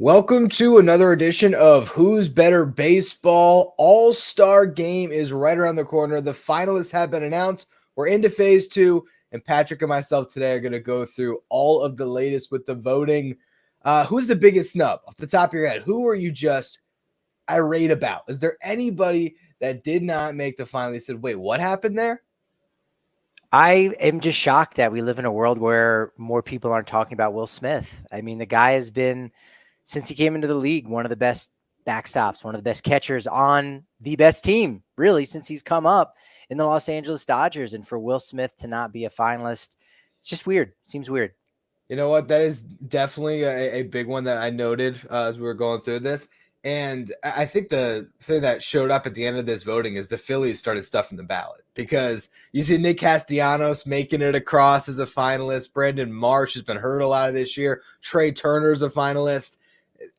Welcome to another edition of Who's Better Baseball. All-Star Game is right around the corner. The finalists have been announced. We're into phase two, and Patrick and myself today are going to go through all of the latest with the voting. Who's the biggest snub off the top of your head? Who are you just irate about? Is there anybody that did not make the final? You said, wait, what happened there? I am just shocked that we live in a world where more people aren't talking about Will Smith. I mean, the guy has been, since he came into the league, one of the best backstops, one of the best catchers on the best team, really, since he's come up in the Los Angeles Dodgers. And for Will Smith to not be a finalist, it's just weird. Seems weird. You know what? That is definitely a big one that I noted as we were going through this. And I think the thing that showed up at the end of this voting is the Phillies started stuffing the ballot because you see Nick Castellanos making it across as a finalist. Brandon Marsh has been hurt a lot of this year. Trey Turner's a finalist.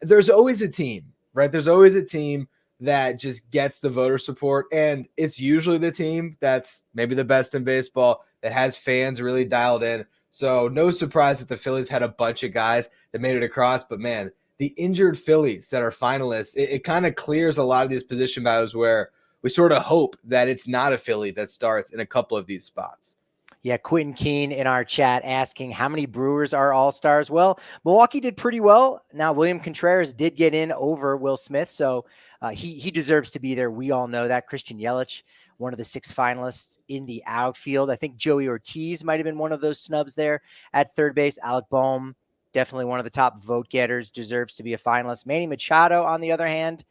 There's always a team, right? There's always a team that just gets the voter support. And it's usually the team that's maybe the best in baseball that has fans really dialed in. So no surprise that the Phillies had a bunch of guys that made it across. But, man, the injured Phillies that are finalists, it kind of clears a lot of these position battles where we sort of hope that it's not a Philly that starts in a couple of these spots. Yeah, Quentin Keene in our chat asking how many Brewers are all-stars. Well, Milwaukee did pretty well. Now, William Contreras did get in over Will Smith, so he deserves to be there. We all know that. Christian Yelich, one of the 6 finalists in the outfield. I think Joey Ortiz might have been one of those snubs there at third base. Alec Boehm, definitely one of the top vote getters, deserves to be a finalist. Manny Machado, on the other hand,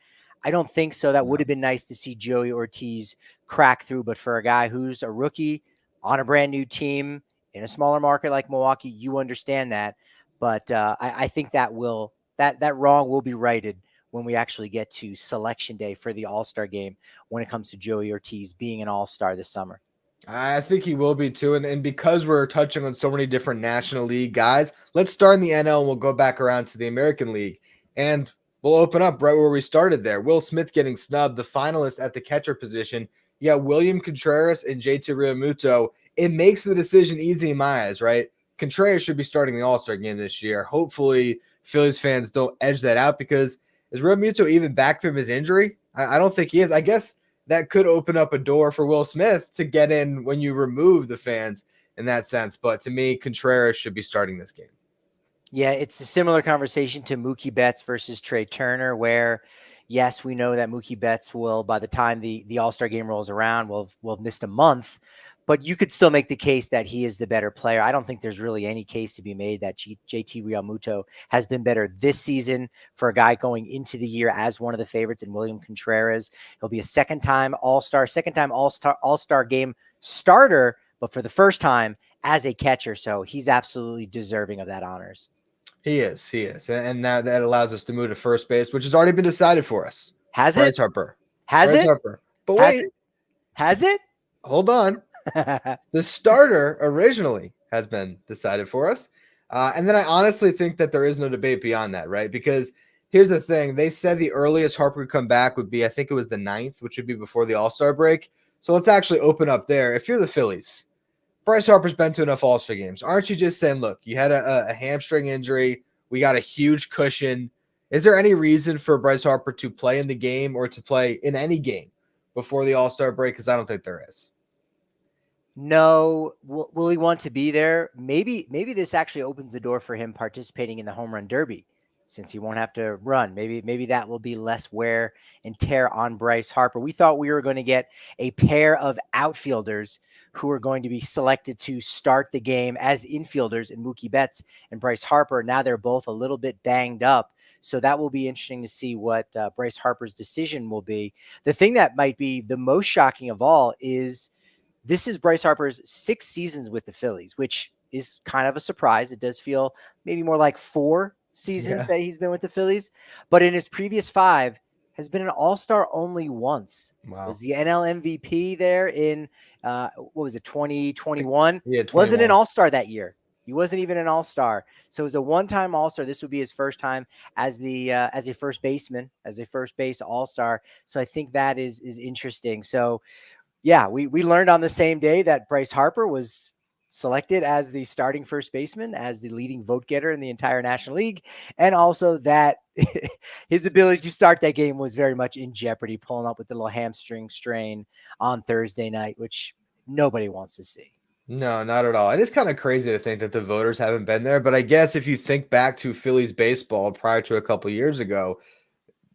I don't think so. That would have been nice to see Joey Ortiz crack through, but for a guy who's a rookie on a brand new team in a smaller market like Milwaukee, you understand that. But I think that wrong will be righted when we actually get to selection day for the All-Star game when it comes to Joey Ortiz being an All-Star this summer. I think he will be too. And because we're touching on so many different National League guys, let's start in the NL and we'll go back around to the American League. And we'll open up right where we started there. Will Smith getting snubbed, the finalist at the catcher position. You got William Contreras and JT Realmuto. It makes the decision easy in my eyes, right? Contreras should be starting the All-Star game this year. Hopefully, Phillies fans don't edge that out because is Realmuto even back from his injury? I don't think he is. I guess that could open up a door for Will Smith to get in when you remove the fans in that sense. But to me, Contreras should be starting this game. Yeah, it's a similar conversation to Mookie Betts versus Trey Turner, where, yes, we know that Mookie Betts will, by the time the All-Star game rolls around, will have missed a month. But you could still make the case that he is the better player. I don't think there's really any case to be made that JT Realmuto has been better this season for a guy going into the year as one of the favorites in William Contreras. He'll be a second-time All-Star game starter, but for the first time as a catcher. So he's absolutely deserving of that honors. He is. And that allows us to move to first base, which has already been decided for us. Has Bryce it? Harper. Has Bryce it? Harper. But wait. Has it? Hold on. The starter originally has been decided for us. And then I honestly think that there is no debate beyond that, right? Because here's the thing. They said the earliest Harper could come back would be, I think it was the 9th, which would be before the All-Star break. So let's actually open up there. If you're the Phillies, Bryce Harper's been to enough All-Star games. Aren't you just saying, look, you had a hamstring injury. We got a huge cushion. Is there any reason for Bryce Harper to play in the game or to play in any game before the All-Star break? Because I don't think there is. No. Will he want to be there? Maybe this actually opens the door for him participating in the home run derby, since he won't have to run. Maybe that will be less wear and tear on Bryce Harper. We thought we were going to get a pair of outfielders who are going to be selected to start the game as infielders in Mookie Betts and Bryce Harper. Now they're both a little bit banged up. So that will be interesting to see what Bryce Harper's decision will be. The thing that might be the most shocking of all is this is Bryce Harper's 6 seasons with the Phillies, which is kind of a surprise. It does feel maybe more like 4 seasons that he's been with the Phillies, but in his previous 5 has been an All-Star only once. Wow. Was the NL MVP there in, 2021? Yeah, 21. Wasn't an All-Star that year. He wasn't even an All-Star. So it was a one-time All-Star. This would be his first time as a first baseman, as a first base All-Star. So I think that is interesting. So yeah, we learned on the same day that Bryce Harper was selected as the starting first baseman, as the leading vote getter in the entire National League, and also that his ability to start that game was very much in jeopardy, pulling up with the little hamstring strain on Thursday night, which nobody wants to see. No, not at all. It is kind of crazy to think that the voters haven't been there, but I guess if you think back to Phillies baseball prior to a couple years ago,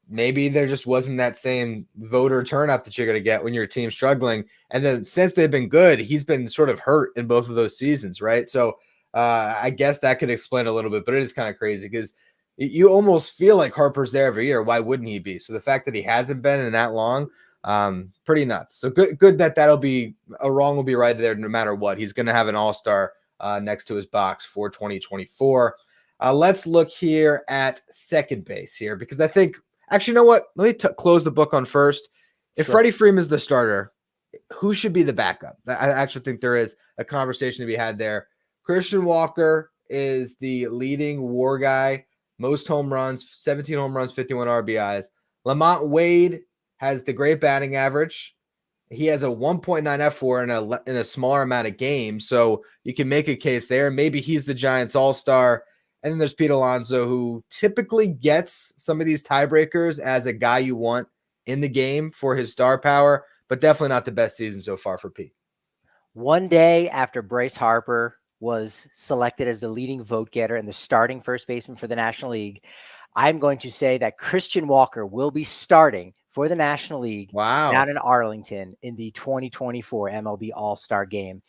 maybe there just wasn't that same voter turnout that you're going to get when your team's struggling. And then since they've been good, he's been sort of hurt in both of those seasons, right? So I guess that could explain a little bit, but it is kind of crazy because you almost feel like Harper's there every year. Why wouldn't he be? So the fact that he hasn't been in that long, pretty nuts. So good that that'll be a wrong will be right there no matter what. He's going to have an all-star next to his box for 2024. Let's look here at second base here because I think actually, you know what? Let me close the book on first. If Sure. Freddie Freeman's the starter, who should be the backup? I actually think there is a conversation to be had there. Christian Walker is the leading WAR guy, most home runs, 17 home runs, 51 RBIs. Lamont Wade has the great batting average. He has a 1.9 F4 in a smaller amount of games, so you can make a case there. Maybe he's the Giants all-star. And then there's Pete Alonso, who typically gets some of these tiebreakers as a guy you want in the game for his star power, but definitely not the best season so far for Pete. One day after Bryce Harper was selected as the leading vote getter and the starting first baseman for the National League, I'm going to say that Christian Walker will be starting for the National League down in Arlington in the 2024 MLB All-Star Game.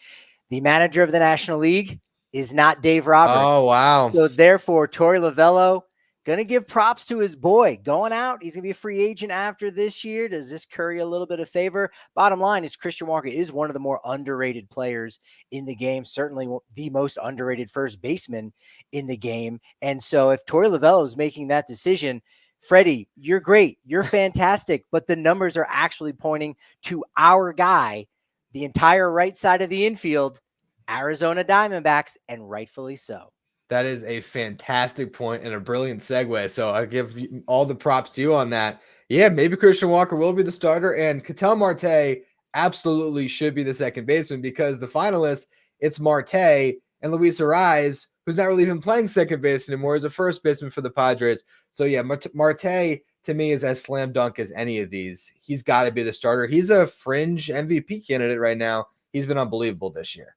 The manager of the National League is not Dave Roberts. Oh, wow. So therefore, Torey Lovullo going to give props to his boy going out. He's going to be a free agent after this year. Does this curry a little bit of favor? Bottom line is Christian Walker is one of the more underrated players in the game, certainly the most underrated first baseman in the game. And so if Torey Lovullo is making that decision, Freddie, you're great. You're fantastic. But the numbers are actually pointing to our guy, the entire right side of the infield, Arizona Diamondbacks, and rightfully so. That is a fantastic point and a brilliant segue. So I give all the props to you on that. Yeah, maybe Christian Walker will be the starter, and Ketel Marte absolutely should be the second baseman because the finalists, it's Marte and Luis Ariz, who's not really even playing second base anymore, is a first baseman for the Padres. So yeah, Marte to me is as slam dunk as any of these. He's got to be the starter. He's a fringe MVP candidate right now. He's been unbelievable this year.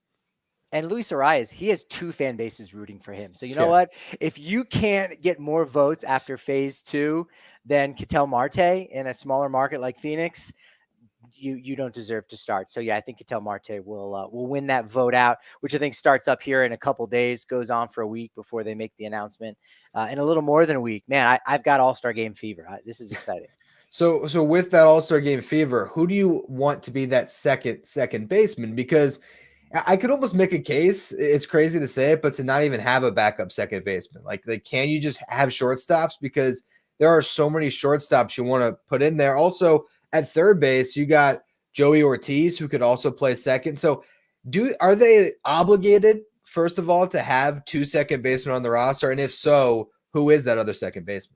And Luis Ariz, he has two fan bases rooting for him. So you know what? If you can't get more votes after phase 2 than Ketel Marte in a smaller market like Phoenix, you don't deserve to start. So yeah, I think Ketel Marte will win that vote out, which I think starts up here in a couple days, goes on for a week before they make the announcement, in a little more than a week. Man, I've got All-Star Game fever. This is exciting. So with that All-Star Game fever, who do you want to be that second baseman? Because I could almost make a case. It's crazy to say it, but to not even have a backup second baseman. Like can you just have shortstops? Because there are so many shortstops you want to put in there. Also, at third base, you got Joey Ortiz, who could also play second. So are they obligated, first of all, to have two second basemen on the roster? And if so, who is that other second baseman?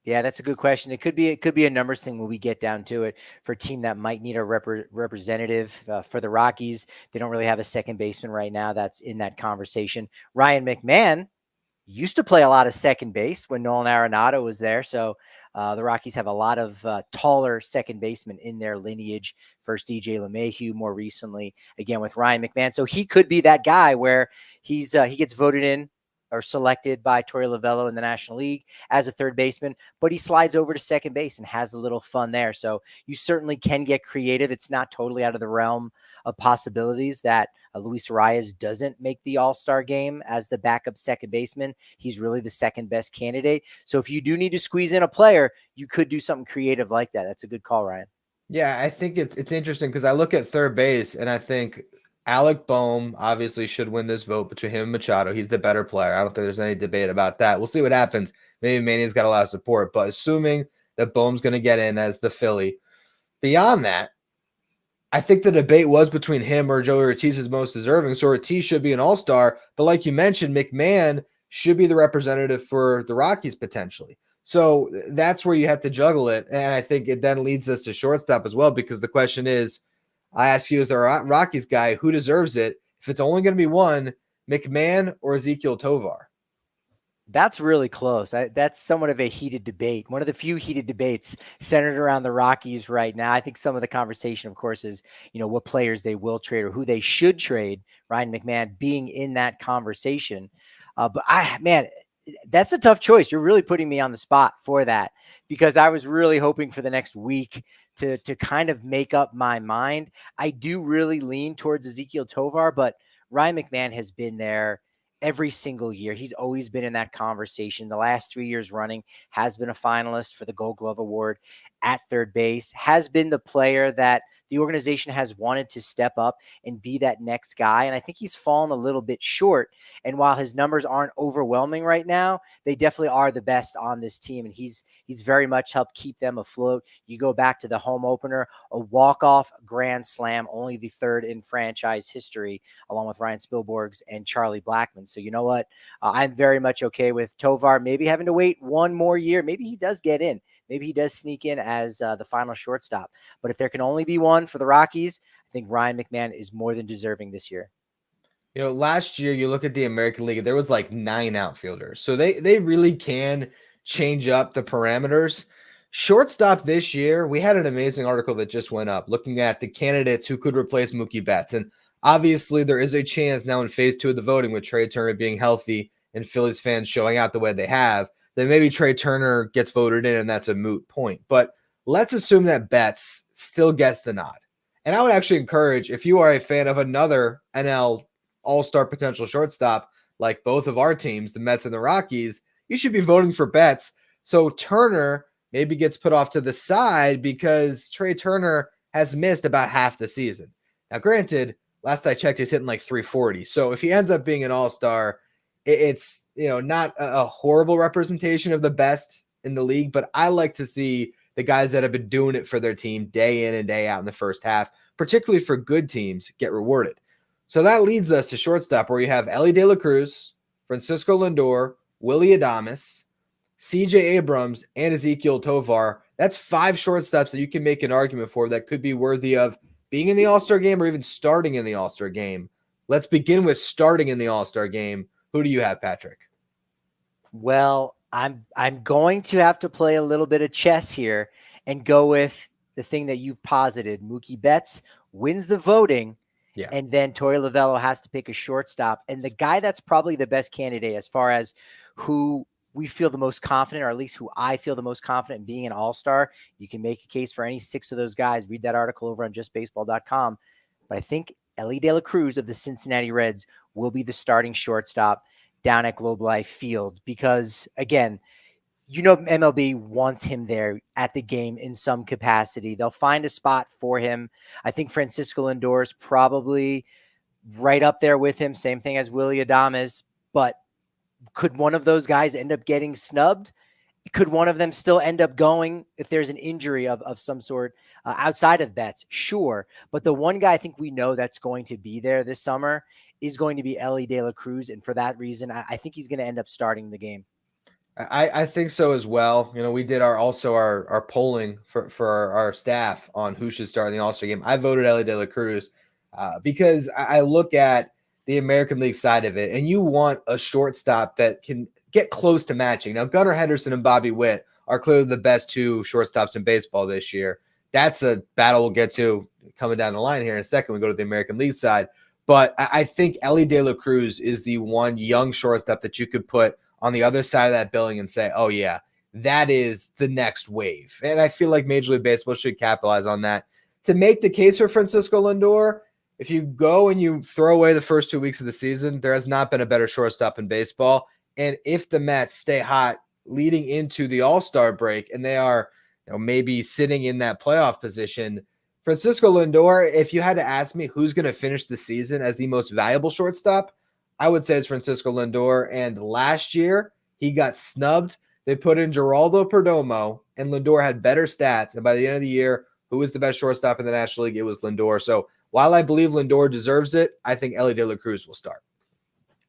Yeah, that's a good question. It could be a numbers thing when we get down to it for a team that might need a representative. For the Rockies, they don't really have a second baseman right now that's in that conversation. Ryan McMahon used to play a lot of second base when Nolan Arenado was there. So the Rockies have a lot of taller second basemen in their lineage. First DJ LeMahieu, more recently, again with Ryan McMahon. So he could be that guy where he gets voted in or selected by Torey Lovullo in the National League as a third baseman, but he slides over to second base and has a little fun there. So you certainly can get creative. It's not totally out of the realm of possibilities that Luis Ariz doesn't make the All-Star game as the backup second baseman. He's really the second best candidate. So if you do need to squeeze in a player, you could do something creative like that. That's a good call, Ryan. Yeah, I think it's interesting because I look at third base and I think Alec Bohm obviously should win this vote between him and Machado. He's the better player. I don't think there's any debate about that. We'll see what happens. Maybe Mania's got a lot of support, but assuming that Bohm's going to get in as the Philly, beyond that, I think the debate was between him or Joey Ortiz is most deserving. So Ortiz should be an all-star, but like you mentioned, McMahon should be the representative for the Rockies potentially. So that's where you have to juggle it. And I think it then leads us to shortstop as well, because the question is, I ask you as a Rockies guy, who deserves it? If it's only going to be one, McMahon or Ezequiel Tovar? That's really close. That's somewhat of a heated debate. One of the few heated debates centered around the Rockies right now. I think some of the conversation, of course, is, what players they will trade or who they should trade. Ryan McMahon being in that conversation. But man, that's a tough choice. You're really putting me on the spot for that, because I was really hoping for the next week to kind of make up my mind. I do really lean towards Ezekiel Tovar, but Ryan McMahon has been there every single year. He's always been in that conversation. The last 3 years running, has been a finalist for the Gold Glove Award at third base, has been the player that the organization has wanted to step up and be that next guy. And I think he's fallen a little bit short. And while his numbers aren't overwhelming right now, they definitely are the best on this team. And he's very much helped keep them afloat. You go back to the home opener, a walk-off grand slam, only the third in franchise history, along with Ryan Spilborghs and Charlie Blackmon. So you know what? I'm very much okay with Tovar maybe having to wait one more year. Maybe he does get in. Maybe he does sneak in as the final shortstop. But if there can only be one for the Rockies, I think Ryan McMahon is more than deserving this year. Last year, you look at the American League, there was like 9 outfielders. So they really can change up the parameters. Shortstop this year, we had an amazing article that just went up looking at the candidates who could replace Mookie Betts. And obviously, there is a chance now in phase 2 of the voting with Trey Turner being healthy and Phillies fans showing out the way they have, then maybe Trey Turner gets voted in and that's a moot point. But let's assume that Betts still gets the nod. And I would actually encourage, if you are a fan of another NL All-Star potential shortstop, like both of our teams, the Mets and the Rockies, you should be voting for Betts. So Turner maybe gets put off to the side because Trey Turner has missed about half the season. Now, granted, last I checked, he's hitting like 340. So if he ends up being an all-star, it's not a horrible representation of the best in the league, but I like to see the guys that have been doing it for their team day in and day out in the first half, particularly for good teams, get rewarded. So that leads us to shortstop, where you have Elly De La Cruz, Francisco Lindor, Willy Adames, CJ Abrams, and Ezekiel Tovar. That's 5 shortstops that you can make an argument for that could be worthy of being in the All-Star game or even starting in the All-Star game. Let's begin with starting in the All-Star game. Who do you have, Patrick? Well, I'm going to have to play a little bit of chess here and go with the thing that you've posited. Mookie Betts wins the voting. Yeah. And then Torey Lovullo has to pick a shortstop. And the guy that's probably the best candidate as far as who we feel the most confident, or at least who I feel the most confident in being an all-star, you can make a case for any 6 of those guys. Read that article over on justbaseball.com. But I think Elly De La Cruz of the Cincinnati Reds will be the starting shortstop down at Globe Life Field because, again, MLB wants him there at the game in some capacity. They'll find a spot for him. I think Francisco Lindor is probably right up there with him. Same thing as Willy Adames. But could one of those guys end up getting snubbed? Could one of them still end up going if there's an injury of some sort outside of Betts? Sure. But the one guy I think we know that's going to be there this summer is going to be Elly De La Cruz. And for that reason, I think he's going to end up starting the game. I think so as well. We did our polling for our staff on who should start in the All-Star game. I voted Elly De La Cruz because I look at the American League side of it, and you want a shortstop that can get close to matching. Now, Gunnar Henderson and Bobby Witt are clearly the best 2 shortstops in baseball this year. That's a battle we'll get to coming down the line here in a second. We go to the American League side. But I think Elly De La Cruz is the one young shortstop that you could put on the other side of that building and say, oh, yeah, that is the next wave. And I feel like Major League Baseball should capitalize on that. To make the case for Francisco Lindor, if you go and you throw away the first 2 weeks of the season, there has not been a better shortstop in baseball. And if the Mets stay hot leading into the All-Star break and they are maybe sitting in that playoff position, Francisco Lindor, if you had to ask me who's going to finish the season as the most valuable shortstop, I would say it's Francisco Lindor. And last year, he got snubbed. They put in Geraldo Perdomo, and Lindor had better stats. And by the end of the year, who was the best shortstop in the National League? It was Lindor. So while I believe Lindor deserves it, I think Elly De La Cruz will start.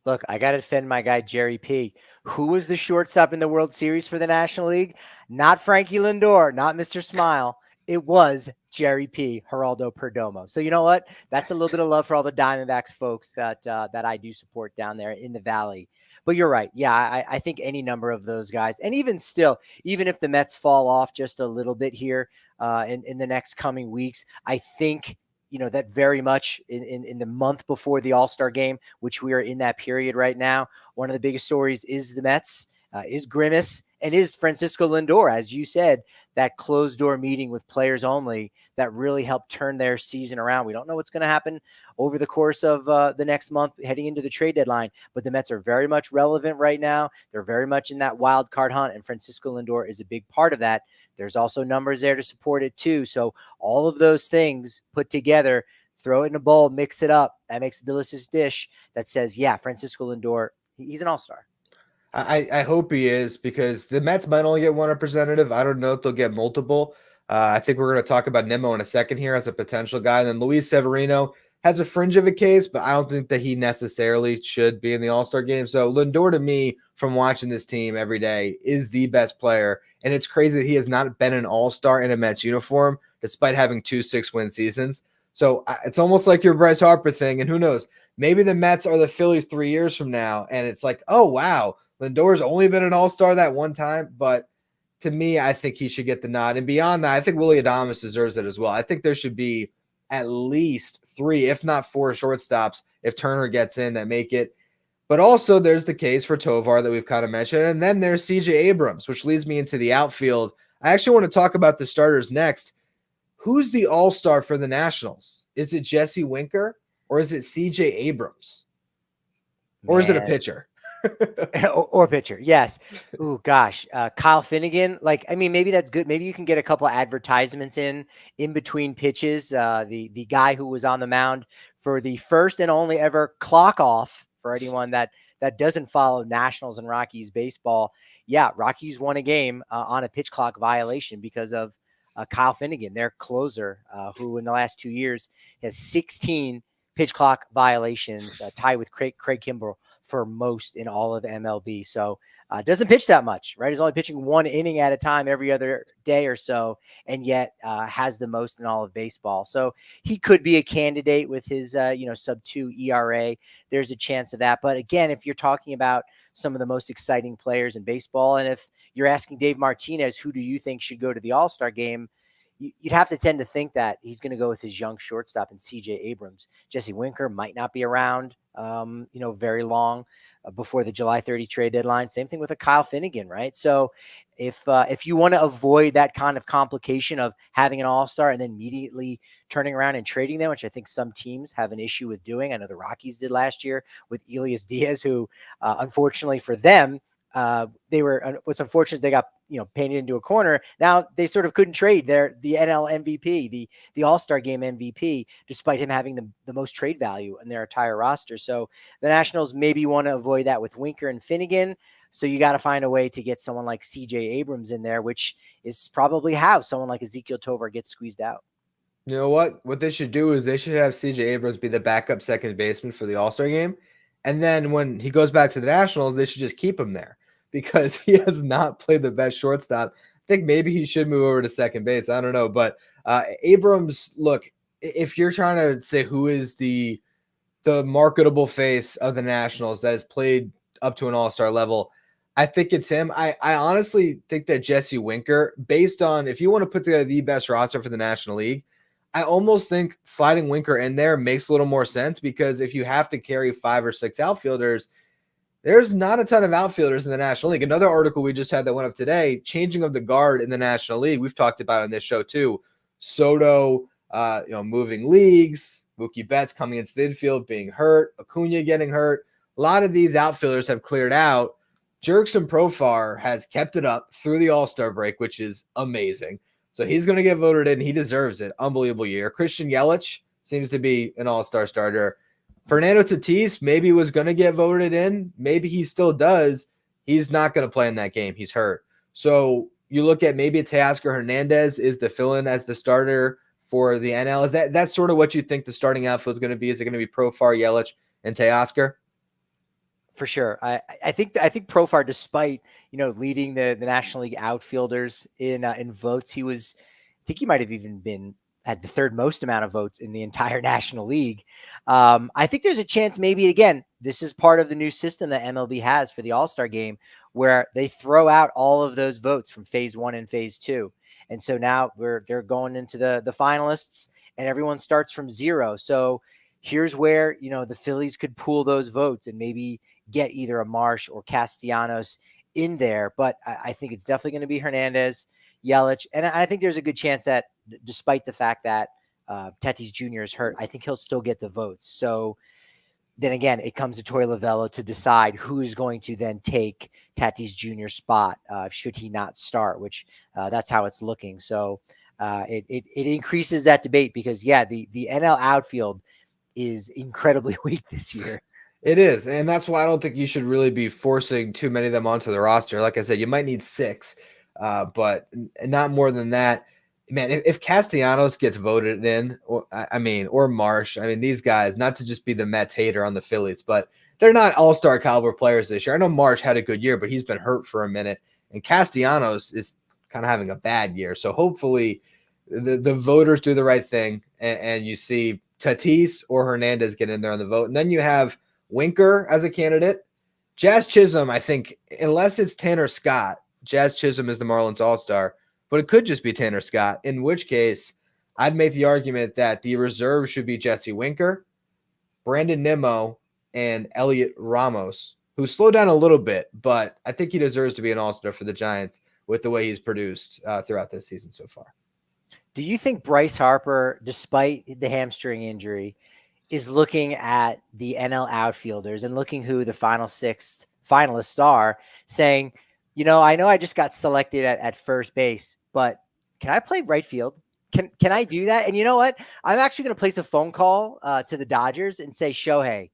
Look, I got to defend my guy, Jerry P. Who was the shortstop in the World Series for the National League? Not Frankie Lindor, not Mr. Smile. It was Jerry P. Geraldo Perdomo. So you know what? That's a little bit of love for all the Diamondbacks folks that I do support down there in the Valley. But you're right. Yeah, I think any number of those guys, and even still, even if the Mets fall off just a little bit here in the next coming weeks, I think that very much in the month before the All-Star game, which we are in that period right now, one of the biggest stories is the Mets, is Grimace, and is Francisco Lindor, as you said, that closed door meeting with players only that really helped turn their season around. We don't know what's going to happen over the course of the next month heading into the trade deadline, but the Mets are very much relevant right now. They're very much in that wild card hunt, and Francisco Lindor is a big part of that. There's also numbers there to support it too. So all of those things put together, throw it in a bowl, mix it up. That makes a delicious dish that says, yeah, Francisco Lindor, he's an all-star. I hope he is, because the Mets might only get one representative. I don't know if they'll get multiple. I think we're going to talk about Nimmo in a second here as a potential guy. And then Luis Severino has a fringe of a case, but I don't think that he necessarily should be in the All-Star game. So Lindor, to me, from watching this team every day, is the best player. And it's crazy that he has not been an All-Star in a Mets uniform, despite having 2 6-win seasons. So it's almost like your Bryce Harper thing. And who knows, maybe the Mets are the Phillies 3 years from now. And it's like, oh, wow, Lindor's only been an All-Star that one time. But to me, I think he should get the nod. And beyond that, I think Willy Adames deserves it as well. I think there should be at least 3, if not 4 shortstops, if Turner gets in, that make it. But also there's the case for Tovar that we've kind of mentioned. And then there's CJ Abrams, which leads me into the outfield. I actually want to talk about the starters next. Who's the all-star for the Nationals? Is it Jesse Winker or is it CJ Abrams? Or is it a pitcher? or pitcher, yes. Oh gosh, Kyle Finnegan. Maybe that's good. Maybe you can get a couple of advertisements in between pitches. The guy who was on the mound for the first and only ever clock off, for anyone that doesn't follow Nationals and Rockies baseball. Yeah, Rockies won a game on a pitch clock violation because of Kyle Finnegan, their closer, who in the last 2 years has 16 pitch clock violations, tied with Craig Kimbrell for most in all of MLB. So doesn't pitch that much, right? He's only pitching 1 inning at a time every other day or so, and yet has the most in all of baseball. So he could be a candidate with his, sub-2 ERA. There's a chance of that. But again, if you're talking about some of the most exciting players in baseball, and if you're asking Dave Martinez, who do you think should go to the All-Star game, you'd have to tend to think that he's going to go with his young shortstop and CJ Abrams. Jesse Winker might not be around, very long before the July 30 trade deadline. Same thing with a Kyle Finnegan, right? So if you want to avoid that kind of complication of having an all-star and then immediately turning around and trading them, which I think some teams have an issue with doing. I know the Rockies did last year with Elias Diaz, who unfortunately for them, what's unfortunate is they got painted into a corner. Now they sort of couldn't trade the NL MVP, the All-Star Game MVP, despite him having the most trade value in their entire roster. So the Nationals maybe want to avoid that with Winker and Finnegan. So you got to find a way to get someone like CJ Abrams in there, which is probably how someone like Ezekiel Tovar gets squeezed out. You know what? What they should do is they should have CJ Abrams be the backup second baseman for the All-Star game. And then when he goes back to the Nationals, they should just keep him there, because he has not played the best shortstop. I think maybe he should move over to second base. I don't know. But Abrams, look, if you're trying to say who is the marketable face of the Nationals that has played up to an all-star level, I think it's him. I honestly think that Jesse Winker, based on if you want to put together the best roster for the National League, I almost think sliding Winker in there makes a little more sense, because if you have to carry 5 or 6 outfielders, there's not a ton of outfielders in the National League. Another article we just had that went up today, changing of the guard in the National League. We've talked about on this show too. Soto, moving leagues, Mookie Betts coming into the infield, being hurt, Acuna getting hurt. A lot of these outfielders have cleared out. Jurickson Profar has kept it up through the All-Star break, which is amazing. So he's going to get voted in. He deserves it. Unbelievable year. Christian Yelich seems to be an all-star starter. Fernando Tatis maybe was going to get voted in. Maybe he still does. He's not going to play in that game. He's hurt. So you look at maybe Teoscar Hernandez is the fill-in as the starter for the NL. Is that's sort of what you think the starting outfield is going to be? Is it going to be Profar, Yelich, and Teoscar? For sure. I think Profar, despite, leading the National League outfielders in votes, I think he might have even been had the third most amount of votes in the entire National League. I think there's a chance maybe, again, this is part of the new system that MLB has for the All-Star Game, where they throw out all of those votes from phase 1 and phase 2. And so now they're going into the finalists, and everyone starts from 0. So here's where, the Phillies could pool those votes and maybe get either a Marsh or Castellanos in there. But I think it's definitely going to be Hernandez, Yelich. And I think there's a good chance that despite the fact that Tatis Jr. is hurt, I think he'll still get the votes. So then again, it comes to Torey Lovullo to decide who is going to then take Tatis Jr.'s spot should he not start, which that's how it's looking. So it increases that debate because, the NL outfield is incredibly weak this year. It is, and that's why I don't think you should really be forcing too many of them onto the roster. Like I said, you might need 6, but not more than that. Man, if Castellanos gets voted in, or Marsh, these guys, not to just be the Mets hater on the Phillies, but they're not all-star caliber players this year. I know Marsh had a good year, but he's been hurt for a minute, and Castellanos is kind of having a bad year. So hopefully the voters do the right thing, and you see Tatis or Hernandez get in there on the vote. And then you have Winker as a candidate. Jazz Chisholm, I think, unless it's Tanner Scott, Jazz Chisholm is the Marlins all-star, but it could just be Tanner Scott, in which case I'd make the argument that the reserve should be Jesse Winker, Brandon Nimmo, and Elliot Ramos, who slowed down a little bit, but I think he deserves to be an all-star for the Giants with the way he's produced throughout this season so far. Do you think Bryce Harper, despite the hamstring injury, is looking at the NL outfielders and looking who the final 6 finalists are, saying, I know I just got selected at first base, but can I play right field? Can I do that? And you know what? I'm actually going to place a phone call to the Dodgers and say, Shohei,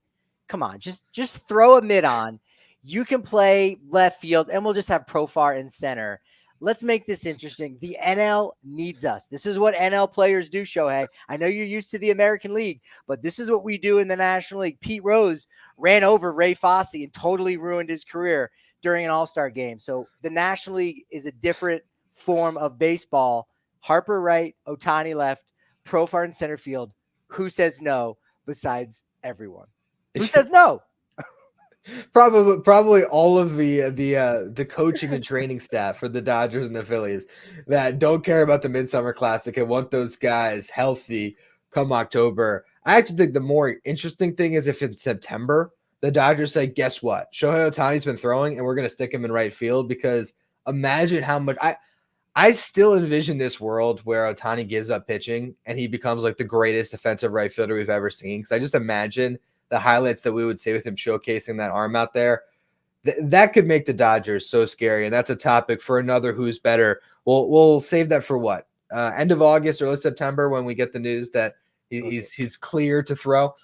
come on, just throw a mitt on. You can play left field, and we'll just have Profar in center. Let's make this interesting. The NL needs us. This is what NL players do, Shohei. I know you're used to the American League, but this is what we do in the National League. Pete Rose ran over Ray Fosse and totally ruined his career during an All-Star game. So the National League is a different form of baseball. Harper right, Ohtani left, Profar in center field. Who says no besides everyone? Who says no? Probably all of the coaching and training staff for the Dodgers and the Phillies that don't care about the Midsummer Classic and want those guys healthy come October. I actually think the more interesting thing is if in September the Dodgers say, guess what? Shohei Ohtani's been throwing and we're going to stick him in right field, because imagine how much I still envision this world where Ohtani gives up pitching and he becomes like the greatest defensive right fielder we've ever seen. Because I just imagine the highlights that we would see with him showcasing that arm out there. That could make the Dodgers so scary. And that's a topic for another Who's Better. We'll save that for what? End of August, early September, when we get the news that he's clear to throw.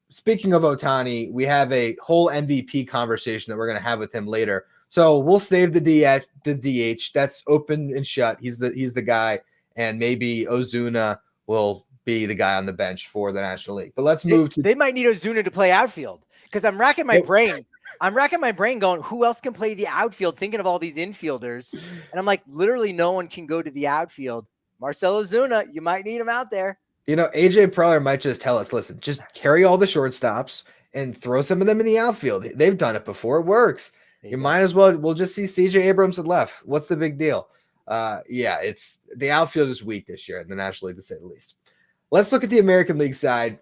Speaking of Ohtani, we have a whole MVP conversation that we're going to have with him later. So we'll save the DH. That's open and shut. He's the guy, and maybe Ozuna will be the guy on the bench for the National League. But let's move to. They might need Ozuna to play outfield, because I'm racking my brain. I'm racking my brain going, who else can play the outfield? Thinking of all these infielders, and I'm like, literally no one can go to the outfield. Marcell Ozuna, you might need him out there. AJ Preller might just tell us, listen, just carry all the shortstops and throw some of them in the outfield. They've done it before. It works. You might as well. We'll just see CJ Abrams at left. What's the big deal? It's the outfield is weak this year in the National League, to say the least. Let's look at the American League side.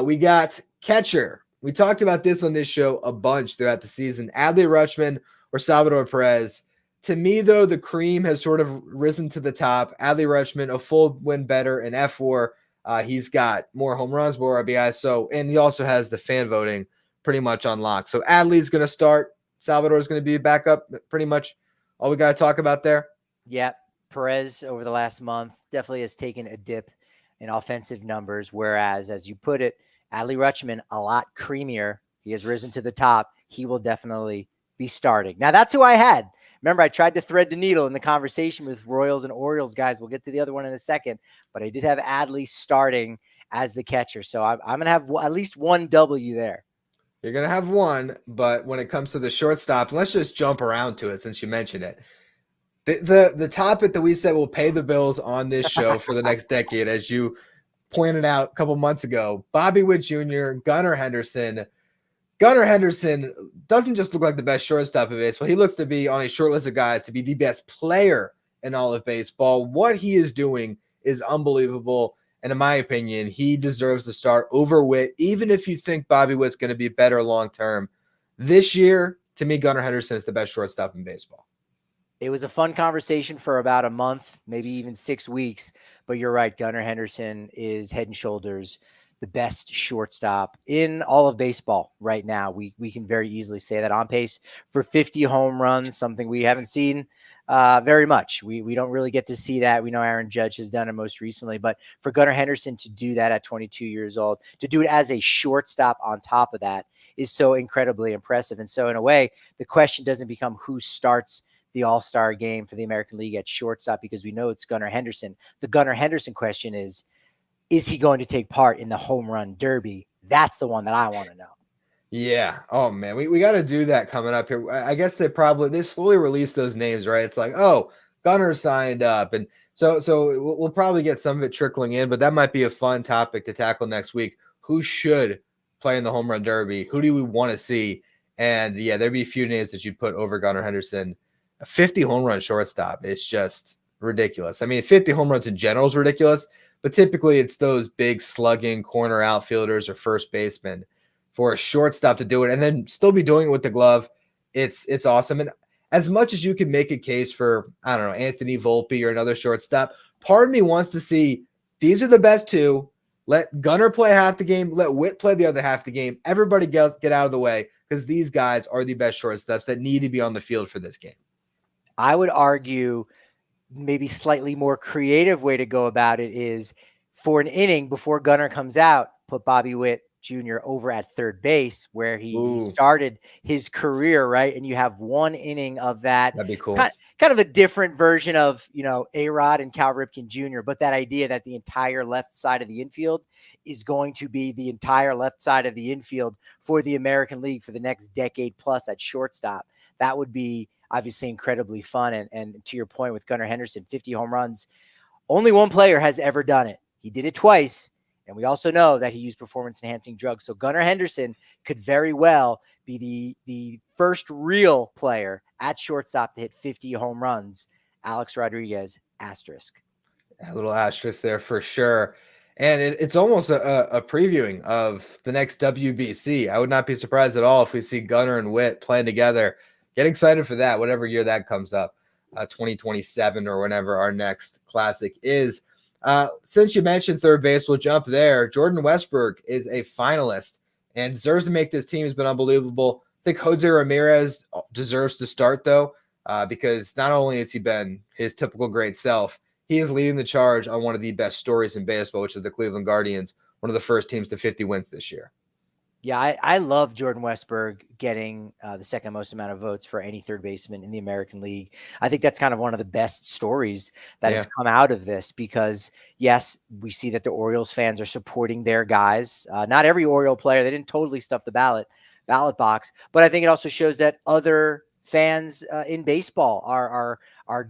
We got catcher. We talked about this on this show a bunch throughout the season. Adley Rutschman or Salvador Perez. To me, though, the cream has sort of risen to the top. Adley Rutschman, a full win better in F4. He's got more home runs, more RBIs. And he also has the fan voting pretty much on lock. So Adley's going to start. Salvador is going to be back up. Pretty much all we got to talk about there. Yeah, Perez over the last month definitely has taken a dip in offensive numbers, whereas, as you put it, Adley Rutschman, a lot creamier. He has risen to the top. He will definitely be starting. Now, that's who I had. Remember, I tried to thread the needle in the conversation with Royals and Orioles guys. We'll get to the other one in a second, but I did have Adley starting as the catcher. So I'm going to have at least one W there. You're going to have one, but when it comes to the shortstop, let's just jump around to it since you mentioned it. The topic that we said will pay the bills on this show for the next decade, as you pointed out a couple months ago, Bobby Witt Jr., Gunnar Henderson. Gunnar Henderson doesn't just look like the best shortstop of baseball. He looks to be on a short list of guys to be the best player in all of baseball. What he is doing is unbelievable. And in my opinion, he deserves to start over Witt, even if you think Bobby Witt's going to be better long-term. This year, to me, Gunnar Henderson is the best shortstop in baseball. It was a fun conversation for about a month, maybe even 6 weeks. But you're right. Gunnar Henderson is head and shoulders the best shortstop in all of baseball right now. We can very easily say that, on pace for 50 home runs, something we haven't seen very much. We don't really get to see that. We know Aaron Judge has done it most recently, but for Gunnar Henderson to do that at 22 years old, to do it as a shortstop on top of that, is so incredibly impressive. And so in a way, the question doesn't become who starts the All-Star game for the American League at shortstop, because we know it's Gunnar Henderson. The Gunnar Henderson question is he going to take part in the home run derby? That's the one that I want to know. Yeah. Oh man, we got to do that coming up here. I guess they slowly release those names, right? It's like, oh, Gunnar signed up, and so we'll probably get some of it trickling in, but that might be a fun topic to tackle next week. Who should play in the home run derby? Who do we want to see? And yeah, there'd be a few names that you'd put over Gunnar Henderson. A 50 home run shortstop, it's just ridiculous. I mean, 50 home runs in general is ridiculous, but typically it's those big slugging corner outfielders or first basemen. For a shortstop to do it and then still be doing it with the glove, it's awesome. And as much as you can make a case for, I don't know, Anthony Volpe or another shortstop, part of me wants to see these are the best two. Let Gunnar play half the game. Let Witt play the other half the game. Everybody get out of the way, because these guys are the best shortstops that need to be on the field for this game. I would argue maybe slightly more creative way to go about it is, for an inning before Gunnar comes out, put Bobby Witt Jr. over at third base, where he started his career, right? And you have one inning of that. That'd be cool. Kind of a different version of, A-Rod and Cal Ripken Jr., but that idea that the entire left side of the infield is going to be the entire left side of the infield for the American League for the next decade plus at shortstop. That would be obviously incredibly fun. And to your point with Gunnar Henderson, 50 home runs, only one player has ever done it. He did it twice. And we also know that he used performance-enhancing drugs. So Gunnar Henderson could very well be the first real player at shortstop to hit 50 home runs. Alex Rodriguez, asterisk. A little asterisk there for sure. And it's almost a previewing of the next WBC. I would not be surprised at all if we see Gunnar and Witt playing together. Get excited for that, whatever year that comes up, 2027 or whenever our next classic is. Since you mentioned third base, we'll jump there. Jordan Westburg is a finalist and deserves to make this team. Has been unbelievable. I think Jose Ramirez deserves to start, though, because not only has he been his typical great self, he is leading the charge on one of the best stories in baseball, which is the Cleveland Guardians, one of the first teams to 50 wins this year. Yeah, I love Jordan Westburg getting the second most amount of votes for any third baseman in the American League. I think that's kind of one of the best stories that has come out of this, because, yes, we see that the Orioles fans are supporting their guys. Not every Oriole player, they didn't totally stuff the ballot box, but I think it also shows that other fans in baseball are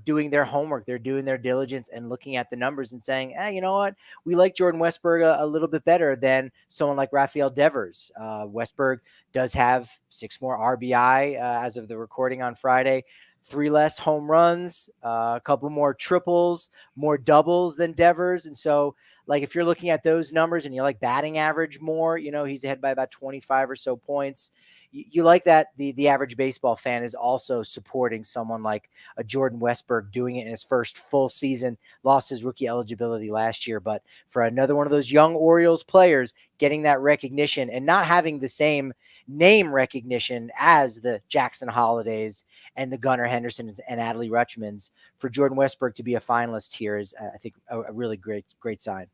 doing their homework. They're doing their diligence and looking at the numbers and saying, you know what? We like Jordan Westburg a little bit better than someone like Rafael Devers. Westburg does have 6 more RBI as of the recording on Friday, 3 less home runs, a couple more triples, more doubles than Devers. And so, like, if you're looking at those numbers and you like batting average more, he's ahead by about 25 or so points. You like that the average baseball fan is also supporting someone like a Jordan Westburg doing it in his first full season, lost his rookie eligibility last year. But for another one of those young Orioles players getting that recognition and not having the same name recognition as the Jackson Holidays and the Gunnar Hendersons and Adley Rutschmans, for Jordan Westburg to be a finalist here is, I think, a really great sign.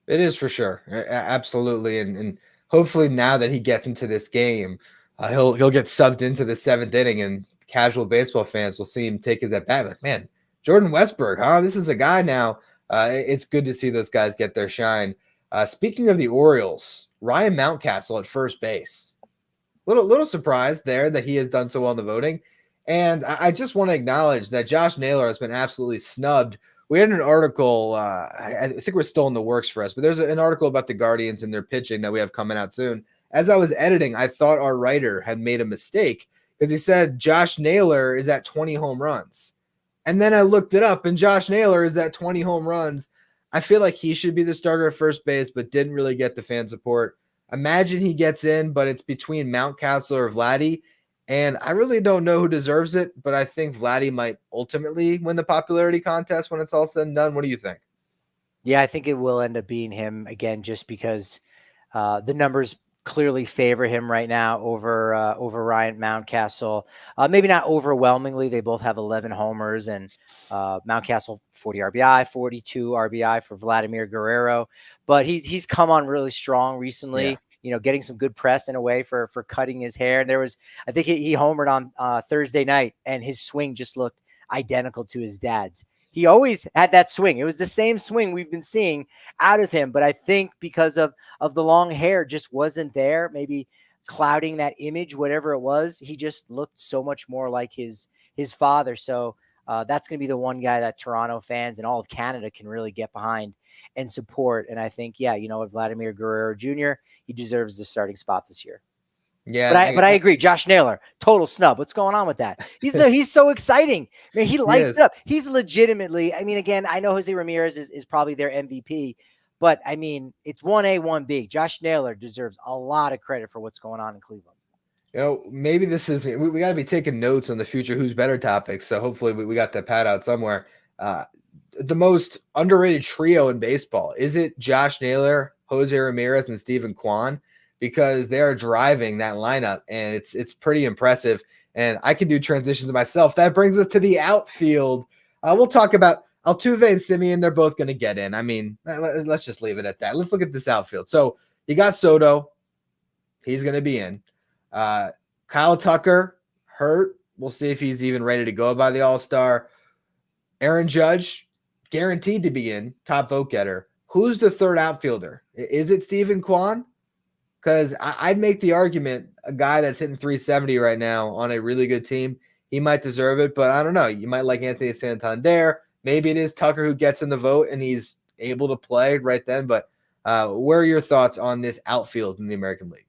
It is for sure. Absolutely. And hopefully now that he gets into this game, he'll get subbed into the 7th inning, and casual baseball fans will see him take his at bat. Like, man, Jordan Westburg, huh? This is a guy now. It's good to see those guys get their shine. Speaking of the Orioles, Ryan Mountcastle at first base. Little surprised there that he has done so well in the voting. And I just want to acknowledge that Josh Naylor has been absolutely snubbed. We had an article, I think we're still in the works for us, but there's an article about the Guardians and their pitching that we have coming out soon. As I was editing, I thought our writer had made a mistake because he said Josh Naylor is at 20 home runs. And then I looked it up, and Josh Naylor is at 20 home runs. I feel like he should be the starter at first base, but didn't really get the fan support. Imagine he gets in, but it's between Mountcastle or Vladdy. And I really don't know who deserves it, but I think Vladdy might ultimately win the popularity contest when it's all said and done. What do you think? Yeah, I think it will end up being him again, just because the numbers clearly favor him right now over Ryan Mountcastle. Maybe not overwhelmingly. They both have 11 homers, and Mountcastle 40 RBI, 42 RBI for Vladimir Guerrero. But he's come on really strong recently. Yeah. You know, getting some good press in a way for cutting his hair. And I think he homered on Thursday night, and his swing just looked identical to his dad's. He always had that swing. It was the same swing we've been seeing out of him. But I think because of the long hair just wasn't there, maybe clouding that image, whatever it was, he just looked so much more like his father. So that's going to be the one guy that Toronto fans and all of Canada can really get behind and support. And I think, yeah, you know what, Vladimir Guerrero Jr., he deserves the starting spot this year. Yeah, But I agree. Josh Naylor, total snub. What's going on with that? He's so exciting. I mean, he lights it up. He's legitimately, I mean, again, I know Jose Ramirez is probably their MVP, but I mean, it's 1A, 1B. Josh Naylor deserves a lot of credit for what's going on in Cleveland. You know, maybe this is, we got to be taking notes on the future Who's Better topics. So hopefully we got that pad out somewhere. The most underrated trio in baseball, is it Josh Naylor, Jose Ramirez, and Steven Kwan? Because they are driving that lineup, and it's pretty impressive. And I can do transitions myself. That brings us to the outfield. We'll talk about Altuve and Simeon. They're both going to get in. I mean, let's just leave it at that. Let's look at this outfield. So you got Soto. He's going to be in. Kyle Tucker, hurt. We'll see if he's even ready to go by the All-Star. Aaron Judge, guaranteed to be in, top vote getter. Who's the third outfielder? Is it Steven Kwan? Because I'd make the argument, a guy that's hitting 370 right now on a really good team, he might deserve it, but I don't know. You might like Anthony Santander. Maybe it is Tucker who gets in the vote and he's able to play right then. But where are your thoughts on this outfield in the American League?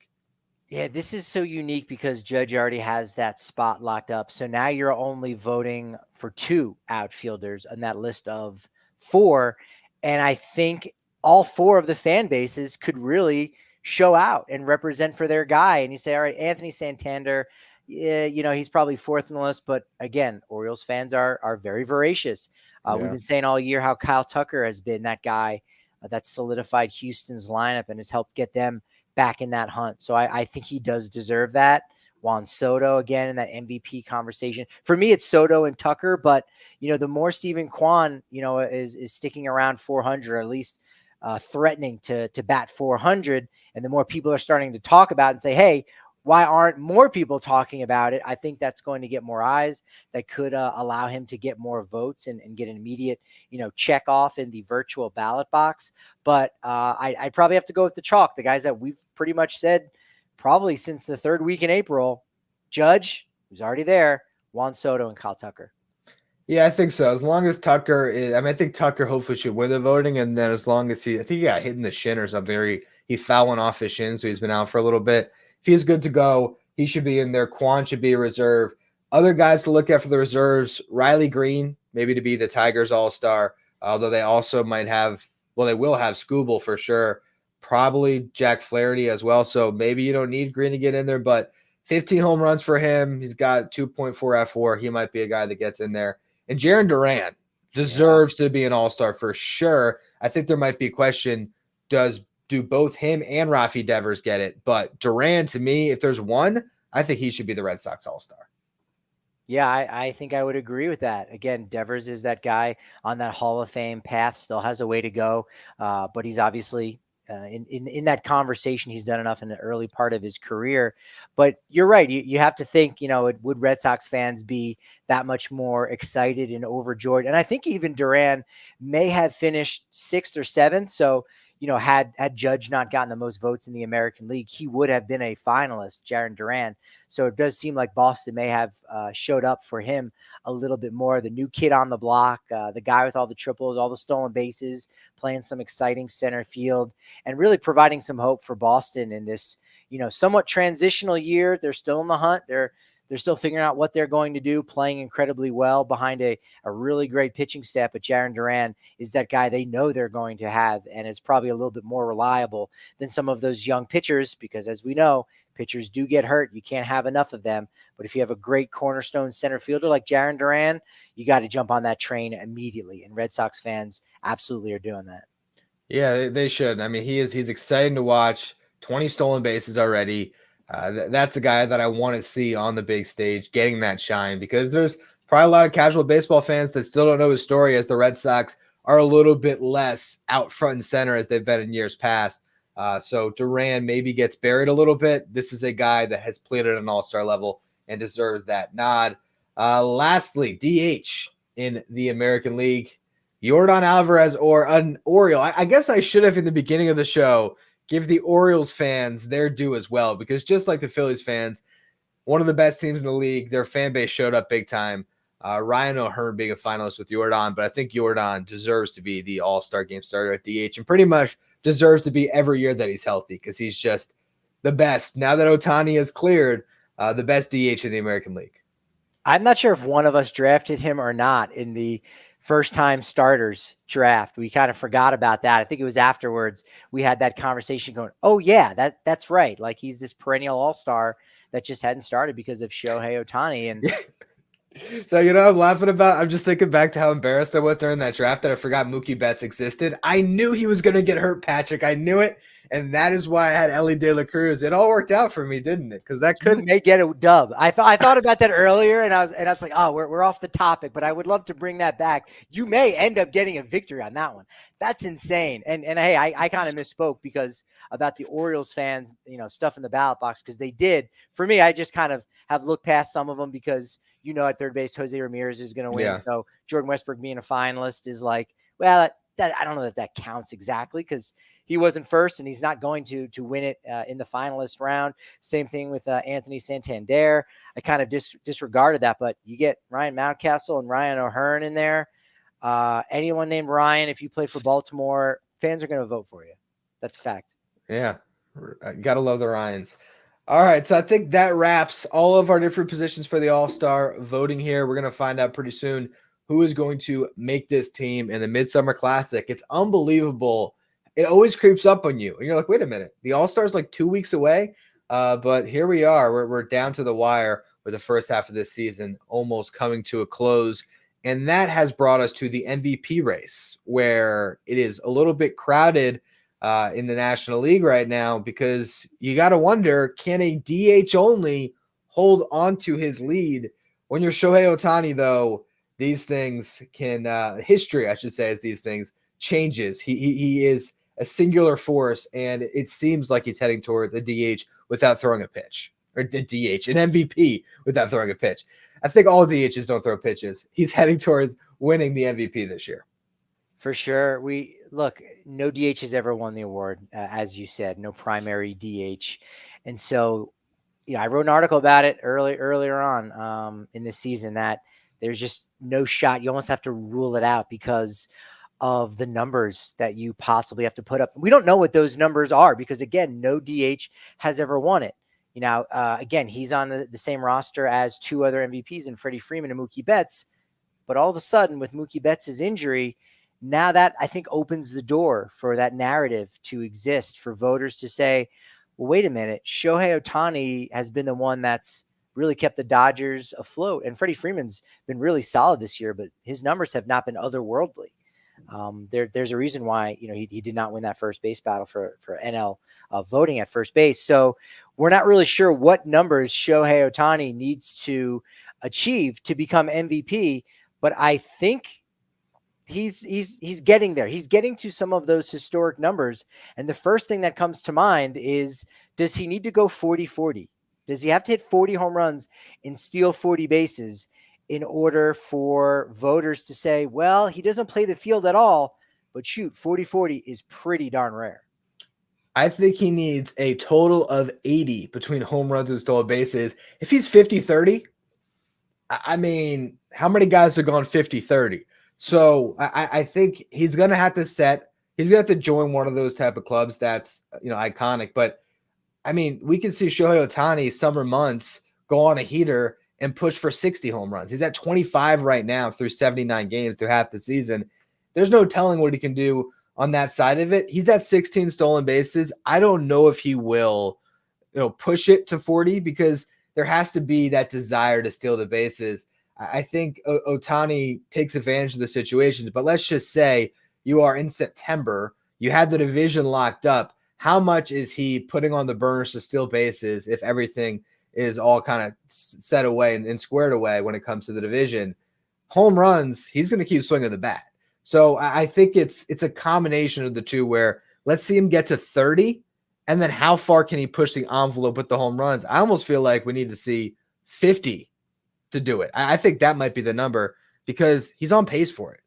Yeah, this is so unique because Judge already has that spot locked up. So now you're only voting for 2 outfielders on that list of 4. And I think all 4 of the fan bases could really show out and represent for their guy. And you say, all right, Anthony Santander, yeah, you know, he's probably 4th on the list. But again, Orioles fans are very voracious. We've been saying all year how Kyle Tucker has been that guy that solidified Houston's lineup and has helped get them back in that hunt. So I think he does deserve that. Juan Soto, again, in that MVP conversation. For me, it's Soto and Tucker. But, you know, the more Steven Kwan, you know, is sticking around 400, or at least threatening to bat 400, and the more people are starting to talk about and say, hey, why aren't more people talking about it? I think that's going to get more eyes. That could allow him to get more votes and get an immediate, you know, check off in the virtual ballot box. But I'd probably have to go with the chalk, the guys that we've pretty much said probably since the 3rd week in April. Judge, who's already there, Juan Soto, and Kyle Tucker. Yeah, I think so. As long as Tucker is, I mean, I think Tucker hopefully should win the voting. And then as long as I think he got hit in the shin or something, or he fell off his shin, so he's been out for a little bit. If he's good to go, he should be in there. Kwan should be a reserve. Other guys to look at for the reserves, Riley Green, maybe to be the Tigers All-Star, although they also might have, well, they will have Skubal for sure. Probably Jack Flaherty as well. So maybe you don't need Green to get in there, but 15 home runs for him. He's got 2.4 F4. He might be a guy that gets in there. And Jarren Duran deserves to be an All-Star for sure. I think there might be a question, do both him and Rafi Devers get it? But Duran, to me, if there's one, I think he should be the Red Sox All-Star. Yeah, I think I would agree with that. Again, Devers is that guy on that Hall of Fame path, still has a way to go, but he's obviously in that conversation. He's done enough in the early part of his career. But you're right. You have to think, you know, would Red Sox fans be that much more excited and overjoyed? And I think even Duran may have finished 6th or 7th. So, had Judge not gotten the most votes in the American League, he would have been a finalist, Jarren Duran. So it does seem like Boston may have showed up for him a little bit more. The new kid on the block, the guy with all the triples, all the stolen bases, playing some exciting center field, and really providing some hope for Boston in this, somewhat transitional year. They're still in the hunt. They're still figuring out what they're going to do, playing incredibly well behind a really great pitching staff. But Jarren Duran is that guy they know they're going to have, and it's probably a little bit more reliable than some of those young pitchers, because as we know, pitchers do get hurt. You can't have enough of them. But if you have a great cornerstone center fielder like Jarren Duran, you got to jump on that train immediately. And Red Sox fans absolutely are doing that. Yeah, they should. I mean, he's exciting to watch. 20 stolen bases already. That's a guy that I want to see on the big stage getting that shine, because there's probably a lot of casual baseball fans that still don't know his story, as the Red Sox are a little bit less out front and center as they've been in years past. So Duran maybe gets buried a little bit. This is a guy that has played at an all-star level and deserves that nod. Lastly, DH in the American League, Yordan Alvarez, or an Oriole. I guess I should have, in the beginning of the show, give the Orioles fans their due as well, because just like the Phillies fans, one of the best teams in the league, their fan base showed up big time. Ryan O'Hearn being a finalist with Yordan, but I think Yordan deserves to be the All-Star Game starter at DH, and pretty much deserves to be every year that he's healthy, because he's just the best. Now that Ohtani is cleared, the best DH in the American League. I'm not sure if one of us drafted him or not in the first-time starters draft. We kind of forgot about that. I think it was afterwards we had that conversation going, oh, yeah, that's right. Like, he's this perennial all-star that just hadn't started because of Shohei Ohtani. And so, I'm laughing about, I'm just thinking back to how embarrassed I was during that draft that I forgot Mookie Betts existed. I knew he was going to get hurt, Patrick. I knew it. And that is why I had Ellie De La Cruz. It all worked out for me, didn't it? Because that could may get a dub. I thought about that earlier, and I was like, oh, we're off the topic, but I would love to bring that back. You may end up getting a victory on that one. That's insane. And hey, I kind of misspoke because about the Orioles fans, stuff in the ballot box, because they did. For me, I just kind of have looked past some of them because at third base, Jose Ramirez is going to win. Yeah. So Jordan Westbrook being a finalist is like, well, that I don't know that counts exactly, because he wasn't first and he's not going to win it in the finalist round. Same thing with Anthony Santander. I kind of disregarded that, but you get Ryan Mountcastle and Ryan O'Hearn in there. Anyone named Ryan, if you play for Baltimore, fans are going to vote for you. That's a fact. Yeah. Got to love the Ryans. All right, so I think that wraps all of our different positions for the All-Star voting here. We're going to find out pretty soon who is going to make this team in the Midsummer Classic. It's unbelievable. It always creeps up on you. And you're like, wait a minute. The All-Star is like 2 weeks away. But here we are. We're down to the wire with the first half of this season almost coming to a close. And that has brought us to the MVP race, where it is a little bit crowded in the National League right now, because you got to wonder, can a DH only hold on to his lead? When you're Shohei Ohtani, though, these things can, history, I should say, as these things changes. He is a singular force, and it seems like he's heading towards a DH without throwing a pitch, or a DH, an MVP without throwing a pitch. I think all DHs don't throw pitches. He's heading towards winning the MVP this year. For sure. No DH has ever won the award, as you said, no primary DH. And so, I wrote an article about it earlier on in this season, that there's just no shot. You almost have to rule it out because of the numbers that you possibly have to put up. We don't know what those numbers are because, again, no DH has ever won it. Again, he's on the same roster as two other MVPs in Freddie Freeman and Mookie Betts. But all of a sudden, with Mookie Betts' injury, now that I think opens the door for that narrative to exist, for voters to say, well, wait a minute, Shohei Ohtani has been the one that's really kept the Dodgers afloat. And Freddie Freeman's been really solid this year, but his numbers have not been otherworldly. There's a reason why, he did not win that first base battle for NL voting at first base. So we're not really sure what numbers Shohei Ohtani needs to achieve to become MVP, but I think he's getting there. He's getting to some of those historic numbers. And the first thing that comes to mind is, does he need to go 40-40? Does he have to hit 40 home runs and steal 40 bases in order for voters to say, well, he doesn't play the field at all, but shoot, 40-40 is pretty darn rare. I think he needs a total of 80 between home runs and stolen bases. If he's 50-30, I mean, how many guys are going 50-30? So I think he's going to have to he's going to have to join one of those type of clubs that's, iconic. But I mean, we can see Shohei Ohtani summer months go on a heater and push for 60 home runs. He's at 25 right now through 79 games through half the season. There's no telling what he can do on that side of it. He's at 16 stolen bases. I don't know if he will, push it to 40 because there has to be that desire to steal the bases. I think Ohtani takes advantage of the situations, but let's just say you are in September, you had the division locked up. How much is he putting on the burners to steal bases if everything is all kind of set away and squared away when it comes to the division? Home runs, he's going to keep swinging the bat. So I think it's a combination of the two where let's see him get to 30, and then how far can he push the envelope with the home runs? I almost feel like we need to see 50 to do it. I think that might be the number because he's on pace for it.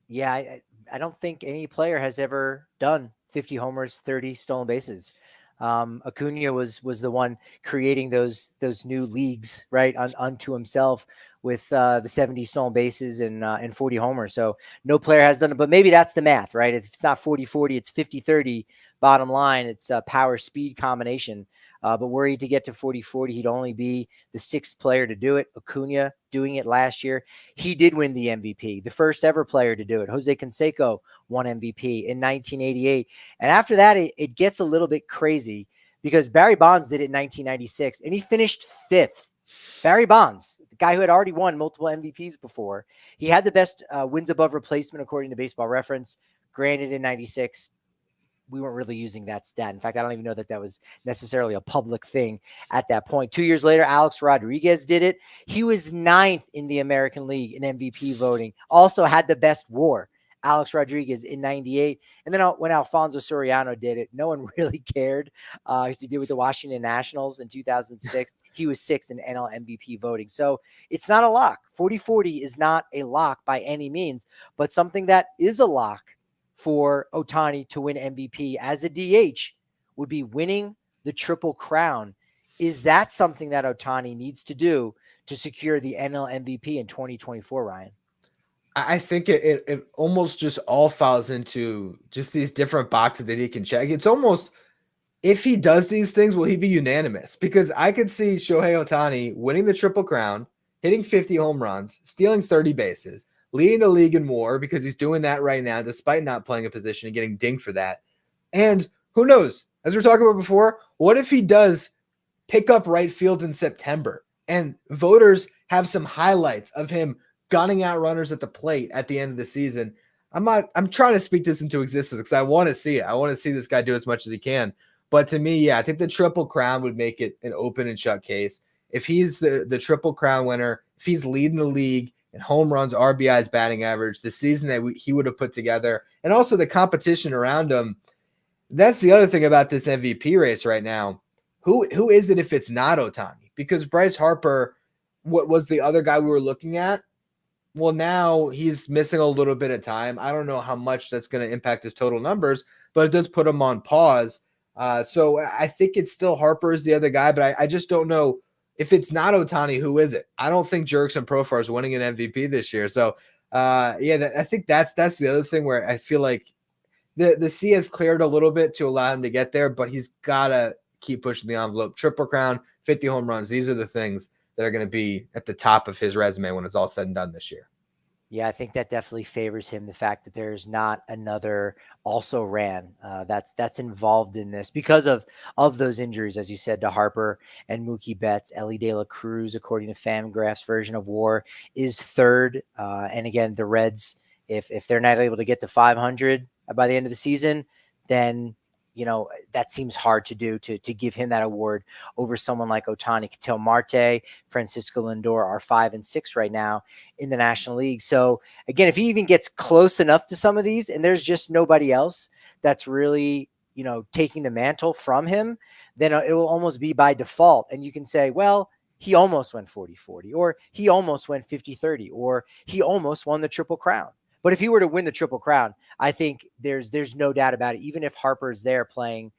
Yeah, I don't think any player has ever done 50 homers, 30 stolen bases. Acuna was the one creating those new leagues, right, unto himself with the 70 stolen bases and 40 homers. So no player has done it, but maybe that's the math, right? If it's not 40-40, it's 50-30. Bottom line, it's a power speed combination. But were he to get to 40-40, he'd only be the sixth player to do it. Acuna doing it last year. He did win the MVP, the first ever player to do it. Jose Canseco won MVP in 1988. And after that, it gets a little bit crazy because Barry Bonds did it in 1996, and he finished fifth. Barry Bonds, the guy who had already won multiple MVPs before, he had the best wins above replacement according to Baseball Reference. Granted, in 96, we weren't really using that stat. In fact, I don't even know that was necessarily a public thing at that point. 2 years later, Alex Rodriguez did it. He was ninth in the American League in MVP voting. Also had the best WAR, Alex Rodriguez, in 98. And then when Alfonso Soriano did it, no one really cared because he did with the Washington Nationals in 2006. He was sixth in NL MVP voting. So it's not a lock. 40-40 is not a lock by any means, but something that is a lock for Ohtani to win MVP as a DH would be winning the Triple Crown. Is that something that Ohtani needs to do to secure the NL MVP in 2024, Ryan? I think it almost just all falls into just these different boxes that he can check. It's almost, if he does these things, will he be unanimous? Because I could see Shohei Ohtani winning the Triple Crown, hitting 50 home runs, stealing 30 bases, leading the league in WAR because he's doing that right now despite not playing a position and getting dinged for that. And who knows, as we were talking about before, what if he does pick up right field in September and voters have some highlights of him gunning out runners at the plate at the end of the season? I'm trying to speak this into existence because I want to see it. I want to see this guy do as much as he can. But to me, yeah, I think the Triple Crown would make it an open and shut case. If he's the Triple Crown winner, if he's leading the league in home runs, RBIs, batting average, the season that he would have put together, and also the competition around him, that's the other thing about this MVP race right now. Who is it if it's not Ohtani? Because Bryce Harper, what was the other guy we were looking at? Well, now he's missing a little bit of time. I don't know how much that's going to impact his total numbers, but it does put him on pause. So I think it's still Harper is the other guy, but I just don't know if it's not Ohtani, who is it? I don't think Jurickson Profar is winning an MVP this year. So I think that's the other thing where I feel like the sea has cleared a little bit to allow him to get there, but he's got to keep pushing the envelope. Triple Crown, 50 home runs. These are the things that are going to be at the top of his resume when it's all said and done this year. Yeah, I think that definitely favors him. The fact that there's not another also ran that's involved in this because of those injuries, as you said, to Harper and Mookie Betts. Ellie De La Cruz, according to Fangraph's version of WAR, is third. And again, the Reds, if they're not able to get to 500 by the end of the season, then that seems hard to do to give him that award over someone like Ohtani. Ketel Marte, Francisco Lindor are 5 and 6 right now in the National League. So again, if he even gets close enough to some of these and there's just nobody else that's really, taking the mantle from him, then it will almost be by default. And you can say, well, he almost went 40-40, or he almost went 50-30, or he almost won the Triple Crown. But if he were to win the Triple Crown, I think there's no doubt about it. Even if Harper's there playing,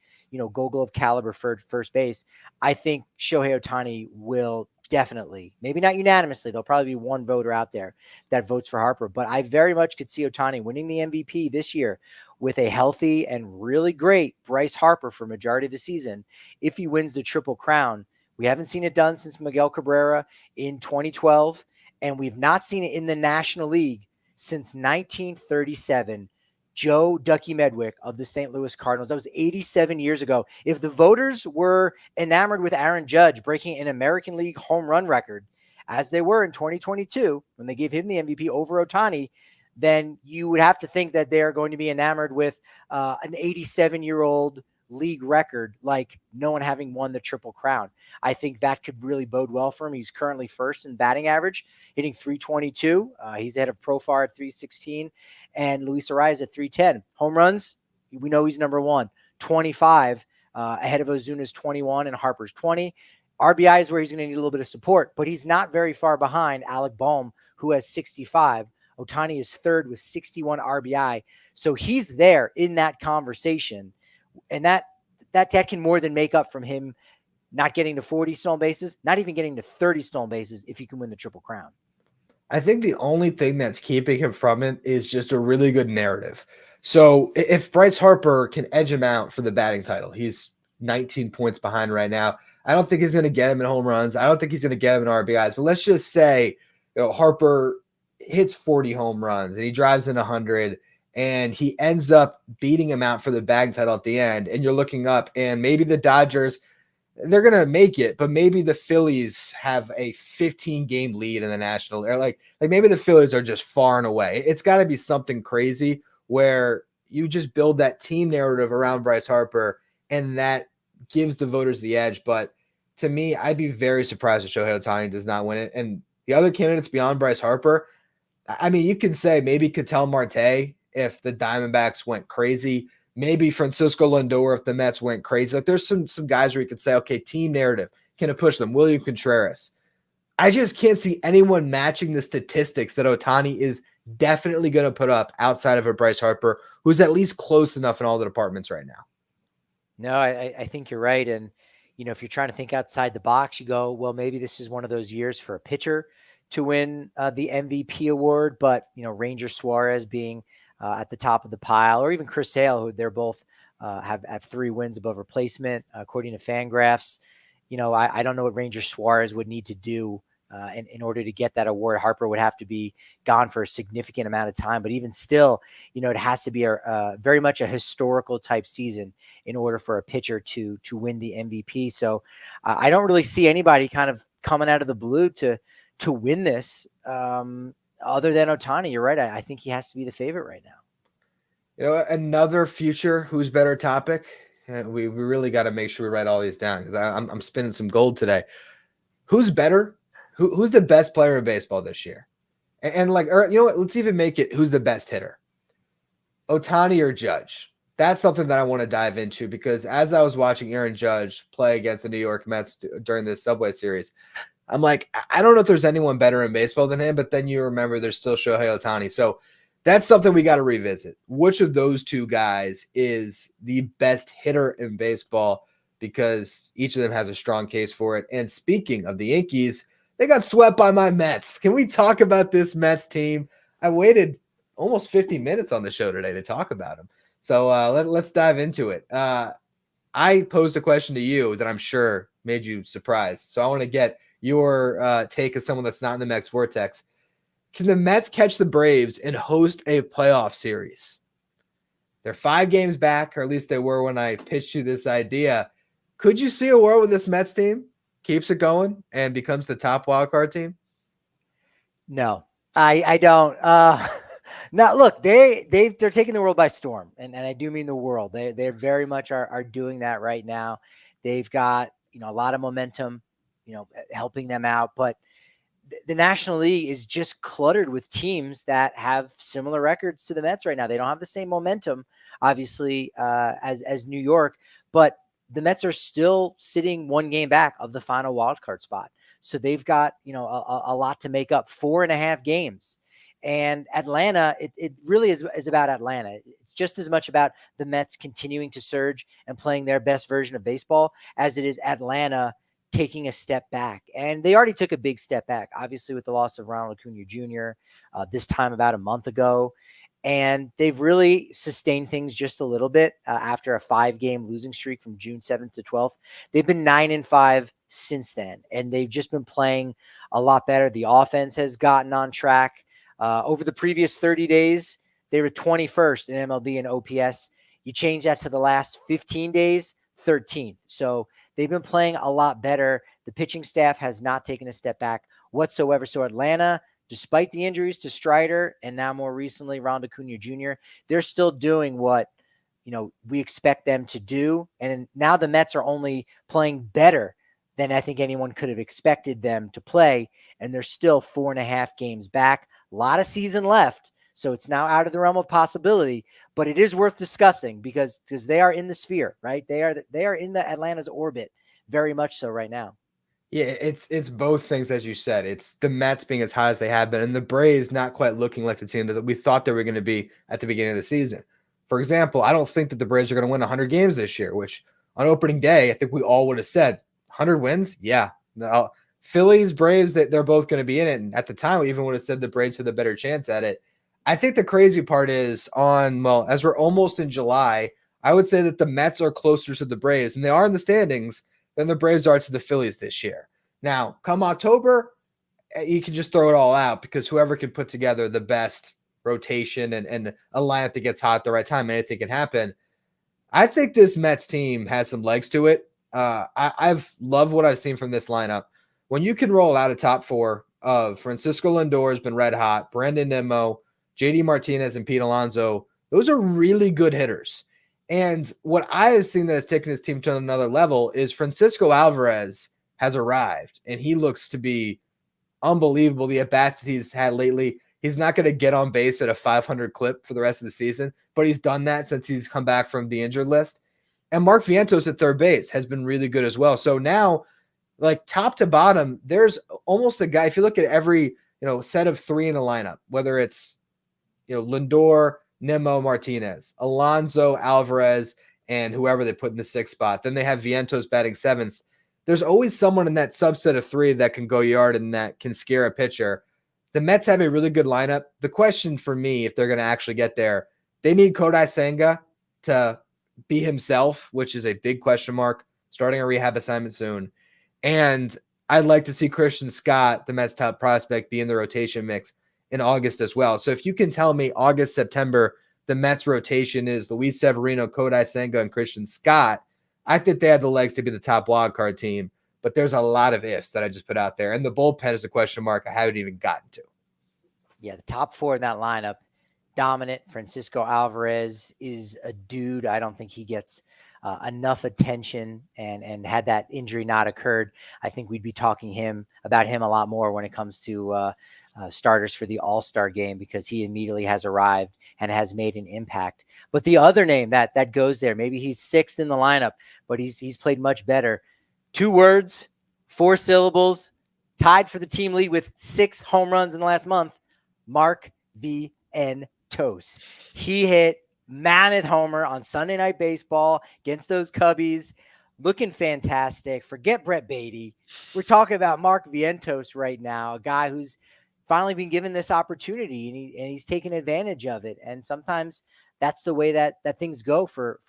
Gold Glove caliber for first base, I think Shohei Ohtani will definitely, maybe not unanimously, there'll probably be one voter out there that votes for Harper, but I very much could see Ohtani winning the MVP this year with a healthy and really great Bryce Harper for majority of the season. If he wins the Triple Crown, we haven't seen it done since Miguel Cabrera in 2012, and we've not seen it in the National League since 1937. Joe Ducky Medwick of the St. Louis Cardinals. That was 87 years ago. If the voters were enamored with Aaron Judge breaking an American League home run record, as they were in 2022, when they gave him the MVP over Ohtani, then you would have to think that they are going to be enamored with an 87-year-old league record, like no one having won the Triple Crown. I think that could really bode well for him. He's currently first in batting average, hitting 322. He's ahead of Profar at 316 and Luis Arias at 310. Home runs, we know he's number one, 25, ahead of Ozuna's 21 and Harper's 20. RBI is where he's going to need a little bit of support, but he's not very far behind Alec Boehm, who has 65. Ohtani is third with 61 RBI. So he's there in that conversation. And that can more than make up from him not getting to 40 stolen bases, not even getting to 30 stolen bases if he can win the Triple Crown. I think the only thing that's keeping him from it is just a really good narrative. So if Bryce Harper can edge him out for the batting title, he's 19 points behind right now. I don't think he's going to get him in home runs. I don't think he's going to get him in RBIs. But let's just say Harper hits 40 home runs and he drives in 100 and he ends up beating him out for the batting title at the end. And you're looking up and maybe the Dodgers, they're going to make it, but maybe the Phillies have a 15-game lead in the National. Or like maybe the Phillies are just far and away. It's got to be something crazy where you just build that team narrative around Bryce Harper, and that gives the voters the edge. But to me, I'd be very surprised if Shohei Ohtani does not win it. And the other candidates beyond Bryce Harper, I mean, you could say maybe Ketel Marte if the Diamondbacks went crazy. Maybe Francisco Lindor if the Mets went crazy. Like there's some guys where you could say, okay, team narrative, can it push them? William Contreras. I just can't see anyone matching the statistics that Ohtani is definitely going to put up outside of a Bryce Harper, who's at least close enough in all the departments right now. No, I think you're right. And, if you're trying to think outside the box, you go, well, maybe this is one of those years for a pitcher to win the MVP award. But, Ranger Suarez being at the top of the pile, or even Chris Sale, who they're both have 3 wins above replacement, according to Fangraphs. I don't know what Ranger Suarez would need to do in order to get that award. Harper would have to be gone for a significant amount of time, but even still, it has to be a very much a historical type season in order for a pitcher to win the MVP. So I don't really see anybody kind of coming out of the blue to win this other than Ohtani. You're right. I think he has to be the favorite right now. Another future who's better topic. We really got to make sure we write all these down because I'm spinning some gold today. Who's better? Who's the best player in baseball this year? And let's even make it who's the best hitter? Ohtani or Judge? That's something that I want to dive into because as I was watching Aaron Judge play against the New York Mets during this Subway Series, I'm like, I don't know if there's anyone better in baseball than him, but then you remember there's still Shohei Ohtani. So that's something we got to revisit. Which of those two guys is the best hitter in baseball? Because each of them has a strong case for it. And speaking of the Yankees, they got swept by my Mets. Can we talk about this Mets team? I waited almost 50 minutes on the show today to talk about them. So let's dive into it. I posed a question to you that I'm sure made you surprised. So I want to get your take as someone that's not in the Mets vortex. Can the Mets catch the Braves and host a playoff series? They're 5 games back, or at least they were when I pitched you this idea. Could you see a world with this Mets team keeps it going and becomes the top wildcard team? No, I don't. Now, look, they're taking the world by storm, and I do mean the world. They very much are doing that right now. They've got a lot of momentum, helping them out, but the National League is just cluttered with teams that have similar records to the Mets right now. They don't have the same momentum, obviously, as New York, but the Mets are still sitting 1 game back of the final wild card spot. So they've got, a lot to make up, 4.5 games. And Atlanta, it really is about Atlanta. It's just as much about the Mets continuing to surge and playing their best version of baseball as it is Atlanta taking a step back. And they already took a big step back, obviously, with the loss of Ronald Acuna Jr. This time about a month ago. And they've really sustained things just a little bit after a 5-game losing streak from June 7th to 12th. They've been 9-5 since then, and they've just been playing a lot better. The offense has gotten on track. Over the previous 30 days, they were 21st in MLB and OPS. You change that to the last 15 days, 13th. So they've been playing a lot better. The pitching staff has not taken a step back whatsoever. So Atlanta, despite the injuries to Strider and now more recently Ronald Acuna Jr., they're still doing what we expect them to do. And now the Mets are only playing better than I think anyone could have expected them to play. And they're still 4.5 games back. A lot of season left. So it's now out of the realm of possibility, but it is worth discussing because they are in the sphere, right? They are in the Atlanta's orbit very much so right now. Yeah, it's both things, as you said. It's the Mets being as high as they have been, and the Braves not quite looking like the team that we thought they were going to be at the beginning of the season. For example, I don't think that the Braves are going to win 100 games this year, which on opening day, I think we all would have said 100 wins. Yeah. No, Phillies, Braves, they're both going to be in it. And at the time, we even would have said the Braves had the better chance at it. I think the crazy part is as we're almost in July, I would say that the Mets are closer to the Braves, and they are in the standings, than the Braves are to the Phillies this year. Now, come October, you can just throw it all out because whoever can put together the best rotation and a lineup that gets hot at the right time, anything can happen. I think this Mets team has some legs to it. I've loved what I've seen from this lineup. When you can roll out a top 4 of Francisco Lindor has been red hot, Brandon Nimmo, JD Martinez, and Pete Alonso, those are really good hitters. And what I have seen that has taken this team to another level is Francisco Alvarez has arrived, and he looks to be unbelievable. The at-bats that he's had lately, he's not going to get on base at a 500 clip for the rest of the season, but he's done that since he's come back from the injured list. And Mark Vientos at third base has been really good as well. So now, like top to bottom, there's almost a guy, if you look at every set of 3 in the lineup, whether it's Lindor, Nimmo, Martinez, Alonso, Alvarez, and whoever they put in the 6th spot. Then they have Vientos batting 7th. There's always someone in that subset of 3 that can go yard and that can scare a pitcher. The Mets have a really good lineup. The question for me, if they're going to actually get there, they need Kodai Senga to be himself, which is a big question mark, starting a rehab assignment soon. And I'd like to see Christian Scott, the Mets' top prospect, be in the rotation mix in August as well. So if you can tell me August, September, the Mets rotation is Luis Severino, Kodai Senga, and Christian Scott, I think they have the legs to be the top wildcard team. But there's a lot of ifs that I just put out there. And the bullpen is a question mark I haven't even gotten to. Yeah, the top 4 in that lineup, dominant. Francisco Alvarez is a dude. I don't think he gets enough attention, and had that injury not occurred, I think we'd be talking about him a lot more when it comes to starters for the All-Star game, because he immediately has arrived and has made an impact. But the other name that goes there, maybe he's 6th in the lineup, but he's played much better. 2 words, 4 syllables, tied for the team lead with 6 home runs in the last month, Mark Vientos. He hit mammoth homer on Sunday Night Baseball against those Cubbies, looking fantastic. Forget Brett Beatty. We're talking about Mark Vientos right now, a guy who's finally been given this opportunity, and he's taken advantage of it. And sometimes that's the way that things go for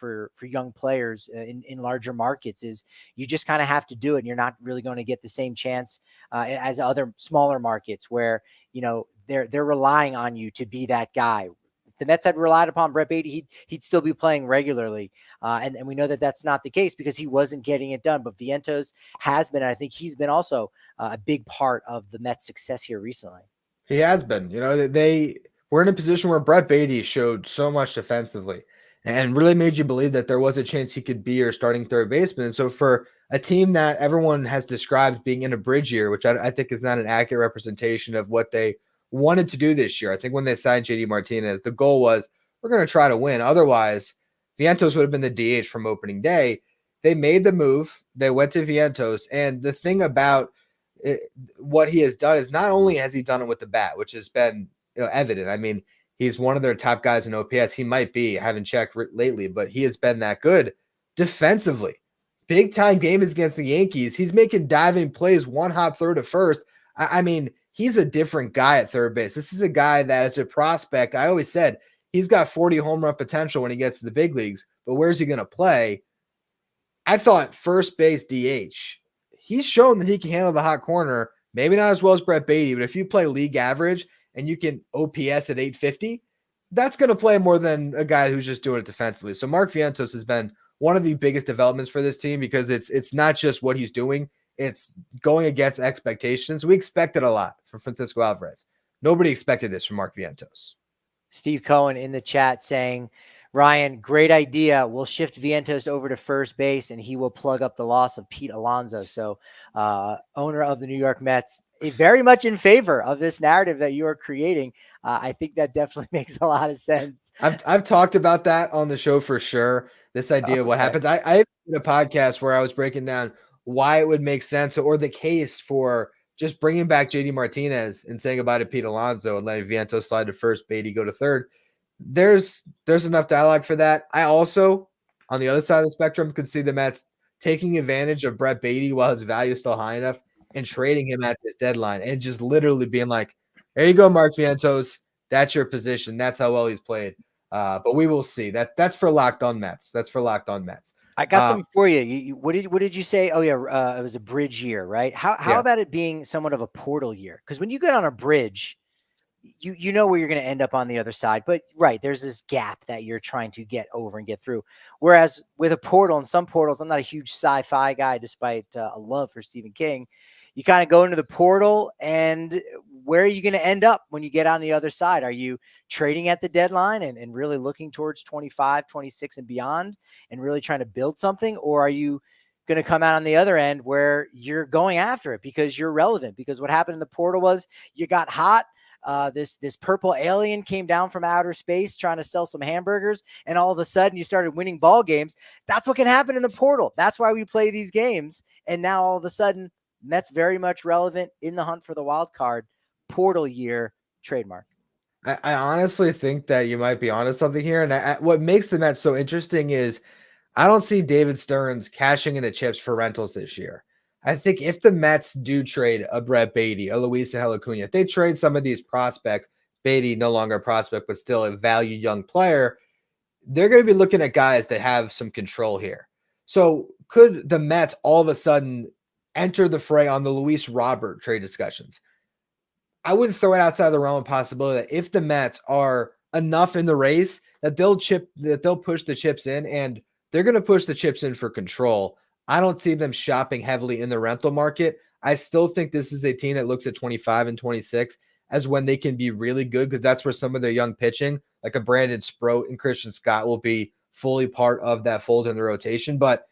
young players in larger markets, is you just kind of have to do it. And you're not really going to get the same chance as other smaller markets where, they're relying on you to be that guy. If the Mets had relied upon Brett Beatty, he'd still be playing regularly. And we know that that's not the case because he wasn't getting it done. But Vientos has been, and I think he's been also a big part of the Mets' success here recently. He has been. They were in a position where Brett Beatty showed so much defensively and really made you believe that there was a chance he could be your starting third baseman. And so for a team that everyone has described being in a bridge year, which I think is not an accurate representation of what they wanted to do this year. I think when they signed JD Martinez, the goal was, we're going to try to win. Otherwise, Vientos would have been the DH from opening day. They made the move. They went to Vientos. And the thing about what he has done is not only has he done it with the bat, which has been evident. I mean, he's one of their top guys in OPS. He might be, I haven't checked lately, but he has been that good defensively. Big time game is against the Yankees. He's making diving plays, one hop throw to first. I mean, he's a different guy at third base. This is a guy that is a prospect. I always said he's got 40 home run potential when he gets to the big leagues, but where's he going to play? I thought first base DH. He's shown that he can handle the hot corner. Maybe not as well as Brett Beatty, but if you play league average and you can OPS at 850, that's going to play more than a guy who's just doing it defensively. So Mark Vientos has been one of the biggest developments for this team because it's not just what he's doing, it's going against expectations. We expected a lot from Francisco Alvarez. Nobody expected this from Mark Vientos. Steve Cohen in the chat saying, Ryan, great idea. We'll shift Vientos over to first base and he will plug up the loss of Pete Alonso. So owner of the New York Mets, very much in favor of this narrative that you are creating. I think that definitely makes a lot of sense. I've talked about that on the show for sure. This idea of what happens. I did a podcast where I was breaking down why it would make sense or the case for just bringing back JD Martinez and saying goodbye to Pete Alonso and letting Vientos slide to first, Beatty go to third. There's enough dialogue for that. I also, on the other side of the spectrum, could see the Mets taking advantage of Brett Beatty while his value is still high enough and trading him at this deadline and just literally being like, there you go, Mark Vientos. That's your position. That's how well he's played. But we will see. That's for Locked On Mets. That's for Locked On Mets. I got something for you. What did you say? Oh yeah, it was a bridge year, right? How about it being somewhat of a portal year? Because when you get on a bridge, you know where you're going to end up on the other side. But right, there's this gap that you're trying to get over and get through. Whereas with a portal and some portals, I'm not a huge sci-fi guy, despite a love for Stephen King. You kind of go into the portal, and where are you going to end up when you get on the other side? Are you trading at the deadline and really looking towards 25, 26 and beyond and really trying to build something? Or are you going to come out on the other end where you're going after it because you're relevant? Because what happened in the portal was you got hot. This purple alien came down from outer space trying to sell some hamburgers, and all of a sudden you started winning ball games. That's what can happen in the portal. That's why we play these games. And now all of a sudden, Mets very much relevant in the hunt for the wild card. Portal year, trademark. I honestly think that you might be onto something here. And what makes the Mets so interesting is I don't see David Stearns cashing in the chips for rentals this year. I think if the Mets do trade a Brett Beatty, a Luis Angel Acuna, if they trade some of these prospects, Beatty no longer a prospect, but still a valued young player, they're going to be looking at guys that have some control here. So could the Mets all of a sudden enter the fray on the Luis Robert trade discussions? I wouldn't throw it outside of the realm of possibility that if the Mets are enough in the race that they'll push the chips in, and they're going to push the chips in for control. I don't see them shopping heavily in the rental market. I still think this is a team that looks at 25 and 26 as when they can be really good, because that's where some of their young pitching, like a Brandon Sproat and Christian Scott, will be fully part of that fold in the rotation. But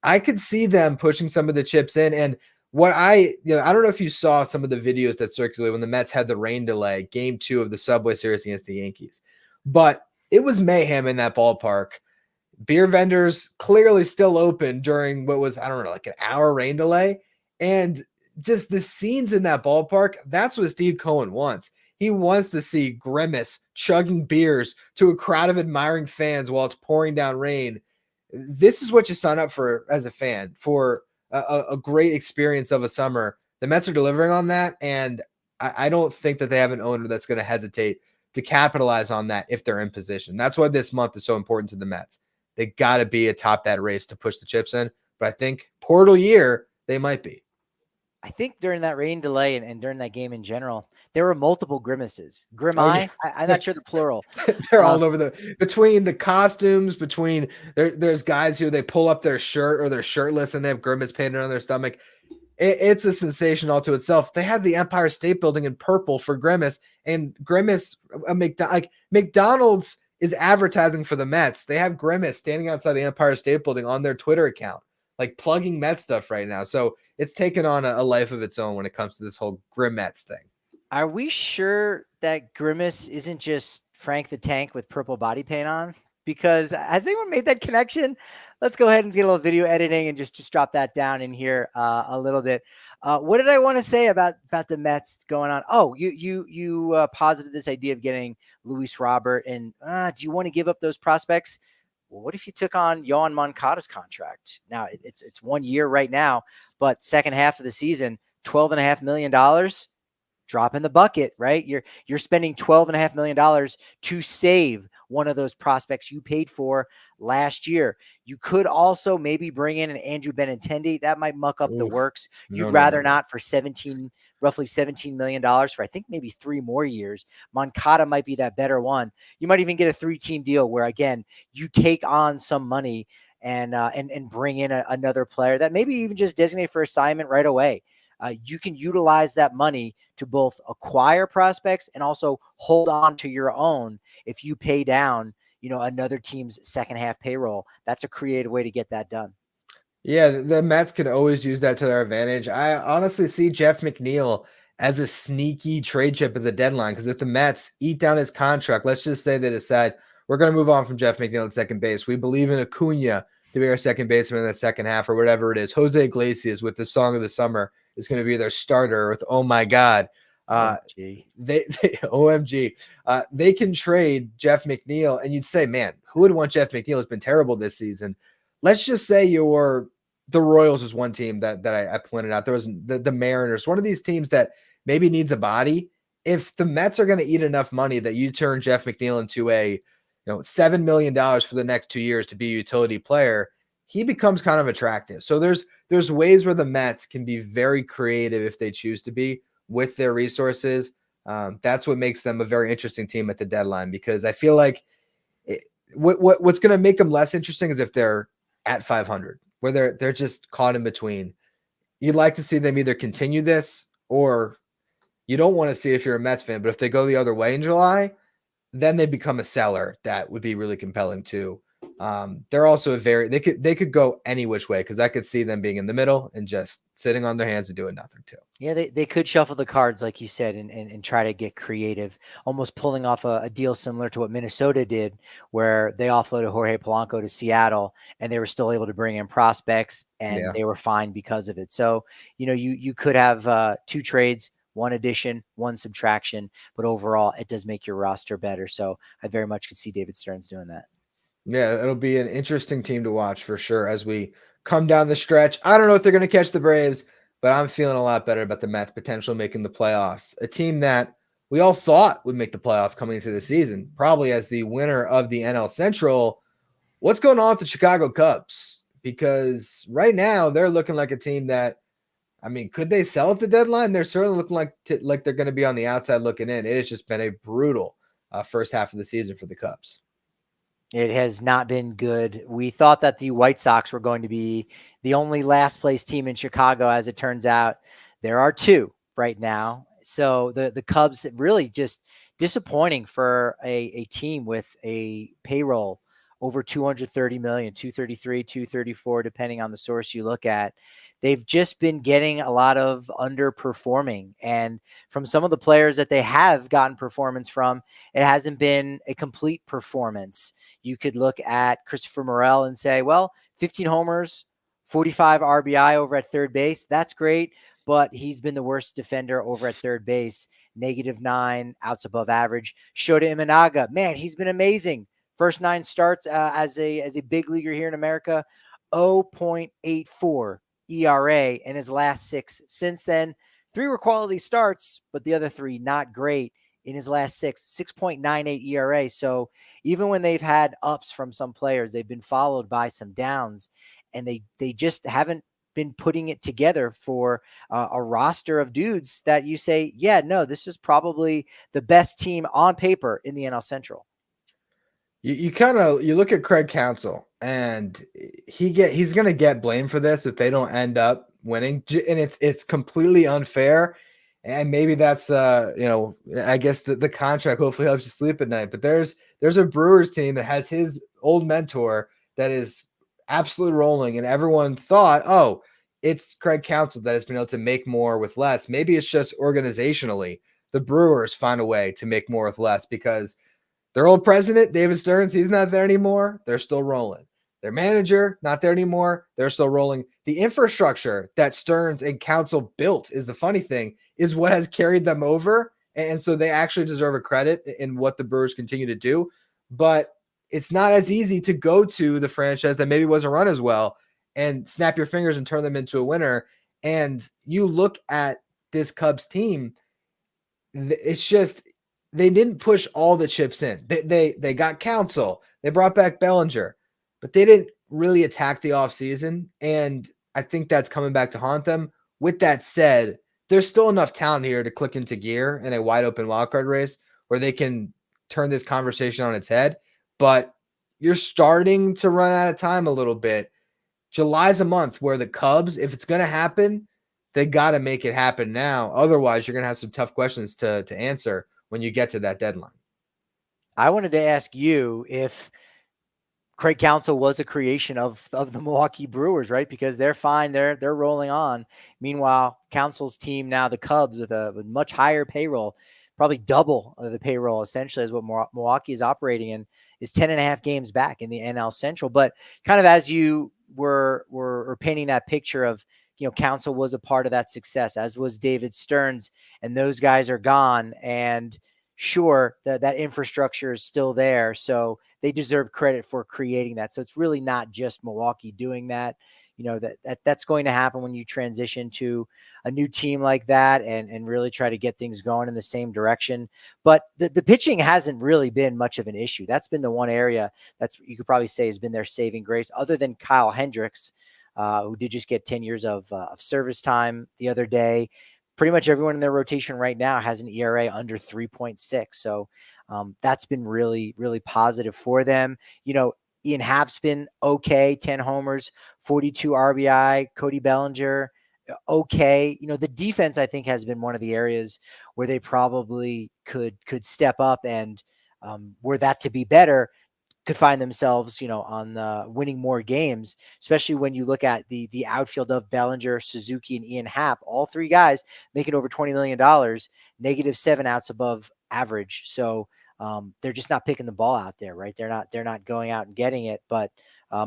I could see them pushing some of the chips in. And what I don't know if you saw some of the videos that circulated when the Mets had the rain delay, game 2 of the Subway Series against the Yankees, but it was mayhem in that ballpark. Beer vendors clearly still open during what was, I don't know, like an hour rain delay. And just the scenes in that ballpark, that's what Steve Cohen wants. He wants to see Grimace chugging beers to a crowd of admiring fans while it's pouring down rain. This is what you sign up for as a fan, for a great experience of a summer. The Mets are delivering on that, and I don't think that they have an owner that's going to hesitate to capitalize on that if they're in position. That's why this month is so important to the Mets. They got to be atop that race to push the chips in, but I think portal year, they might be. I think during that rain delay and during that game in general, there were multiple grimaces. Grimeye, I'm not sure the plural. They're all over between the costumes, between there's guys who they pull up their shirt or they're shirtless and they have Grimace painted on their stomach. It's a sensation all to itself. They had the Empire State Building in purple for Grimace, and Grimace, McDonald's is advertising for the Mets. They have Grimace standing outside the Empire State Building on their Twitter account, like plugging Mets stuff right now. So it's taken on a life of its own when it comes to this whole Grimace thing. Are we sure that Grimace isn't just Frank the Tank with purple body paint on? because has anyone made that connection? Let's go ahead and get a little video editing and just drop that down in here a little bit. What did I want to say about the Mets going on? Oh, you posited this idea of getting Luis Robert, and do you want to give up those prospects? Well, what if you took on Yohan Moncada's contract? Now it's 1 year right now, but second half of the season, $12.5 million. Drop in the bucket, right? You're spending $12.5 million to save one of those prospects you paid for last year. You could also maybe bring in an Andrew Benintendi. That might muck up the works. You'd rather not for roughly $17 million for, I think, maybe 3 more years. Moncada might be that better one. You might even get a 3-team deal where, again, you take on some money and bring in another player that maybe even just designate for assignment right away. You can utilize that money to both acquire prospects and also hold on to your own if you pay down, another team's second half payroll. That's a creative way to get that done. Yeah, the Mets could always use that to their advantage. I honestly see Jeff McNeil as a sneaky trade chip at the deadline, because if the Mets eat down his contract, let's just say they decide we're going to move on from Jeff McNeil at second base. We believe in Acuna to be our second baseman in the second half or whatever it is. Jose Iglesias with the song of the summer is going to be their starter with "Oh My God." OMG. OMG. They can trade Jeff McNeil, and you'd say, man, who would want Jeff McNeil? Has been terrible this season. Let's just say the Royals is one team that I pointed out. There was the Mariners, one of these teams that maybe needs a body. If the Mets are going to eat enough money that you turn Jeff McNeil into a $7 million for the next 2 years to be a utility player, he becomes kind of attractive. So there's ways where the Mets can be very creative if they choose to be with their resources. That's what makes them a very interesting team at the deadline, because I feel like what's going to make them less interesting is if they're at 500, where they're just caught in between. You'd like to see them either continue this, or you don't want to see it if you're a Mets fan, but if they go the other way in July, then they become a seller. That would be really compelling too. They're also they could go any which way, because I could see them being in the middle and just sitting on their hands and doing nothing too. Yeah, they could shuffle the cards, like you said, and try to get creative, almost pulling off a deal similar to what Minnesota did, where they offloaded Jorge Polanco to Seattle, and they were still able to bring in prospects, and they were fine because of it. So, you could have 2 trades, 1 addition, 1 subtraction, but overall, it does make your roster better. So I very much could see David Stearns doing that. Yeah, it'll be an interesting team to watch for sure as we come down the stretch. I don't know if they're going to catch the Braves, but I'm feeling a lot better about the Mets potential making the playoffs. A team that we all thought would make the playoffs coming into the season, probably as the winner of the NL Central. What's going on with the Chicago Cubs? Because right now they're looking like a team that, could they sell at the deadline? They're certainly looking like they're going to be on the outside looking in. It has just been a brutal first half of the season for the Cubs. It has not been good. We thought that the White Sox were going to be the only last place team in Chicago. As it turns out, there are 2 right now. So the Cubs really just disappointing for a team with a payroll over 230 million, 233, 234, depending on the source you look at. They've just been getting a lot of underperforming. And from some of the players that they have gotten performance from, it hasn't been a complete performance. You could look at Christopher Morel and say, well, 15 homers, 45 RBI over at third base. That's great. But he's been the worst defender over at third base. -9, outs above average. Shota Imanaga, man, he's been amazing. First 9 starts as a big leaguer here in America, 0.84 ERA in his last 6. Since then, 3 were quality starts, but the other 3 not great in his last 6. 6.98 ERA. So even when they've had ups from some players, they've been followed by some downs, and they just haven't been putting it together for a roster of dudes that you say, yeah, no, this is probably the best team on paper in the NL Central. You look at Craig Counsell, and he's going to get blamed for this if they don't end up winning, and it's completely unfair. And maybe that's I guess the contract hopefully helps you sleep at night. But there's a Brewers team that has his old mentor that is absolutely rolling, and everyone thought, oh, it's Craig Counsell that has been able to make more with less. Maybe it's just organizationally the Brewers find a way to make more with less, because Their old president, David Stearns, he's not there anymore. They're still rolling. Their manager, not there anymore. They're still rolling. The infrastructure that Stearns and Council built is the funny thing, is what has carried them over. And so they actually deserve a credit in what the Brewers continue to do. But it's not as easy to go to the franchise that maybe wasn't run as well and snap your fingers and turn them into a winner. And you look at this Cubs team, it's just they didn't push all the chips in. They got Counsell, they brought back Bellinger, but they didn't really attack the offseason. And I think that's coming back to haunt them. With that said, there's still enough talent here to click into gear in a wide open wildcard race where they can turn this conversation on its head. But you're starting to run out of time a little bit. July's a month where the Cubs, if it's going to happen, they got to make it happen now. Otherwise, you're going to have some tough questions to answer when you get to that deadline. I wanted to ask you if Craig Counsell was a creation of the Milwaukee Brewers, right? Because they're fine. They're rolling on. Meanwhile, Counsell's team now, the Cubs, with much higher payroll, probably double the payroll essentially is what Milwaukee is operating in, is 10.5 games back in the NL Central. But kind of as you were painting that picture of, Counsell was a part of that success, as was David Stearns, and those guys are gone. And sure, that infrastructure is still there, so they deserve credit for creating that. So it's really not just Milwaukee doing that. That's going to happen when you transition to a new team like that and really try to get things going in the same direction. But the pitching hasn't really been much of an issue. That's been the one area that's, you could probably say, has been their saving grace, other than Kyle Hendricks, who did just get 10 years of service time the other day. Pretty much everyone in their rotation right now has an ERA under 3.6. So that's been really, really positive for them. Ian Happ's been okay, 10 homers, 42 RBI. Cody Bellinger, okay. The defense, I think, has been one of the areas where they probably could step up, and were that to be better, could find themselves, on winning more games, especially when you look at the outfield of Bellinger, Suzuki, and Ian Happ, all three guys making over $20 million, -7 outs above average. So they're just not picking the ball out there, right? They're not going out and getting it. But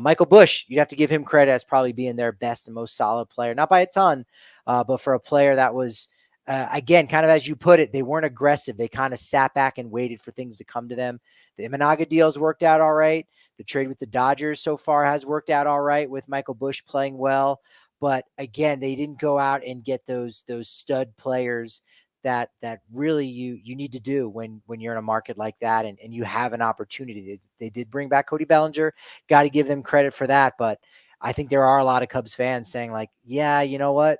Michael Busch, you'd have to give him credit as probably being their best and most solid player, not by a ton, but for a player that was, again, kind of as you put it, they weren't aggressive. They kind of sat back and waited for things to come to them. The Imanaga deals worked out all right. The trade with the Dodgers so far has worked out all right, with Michael Busch playing well. But again, they didn't go out and get those stud players that really you need to do when you're in a market like that and you have an opportunity. They did bring back Cody Bellinger. Got to give them credit for that. But I think there are a lot of Cubs fans saying, like, yeah, you know what?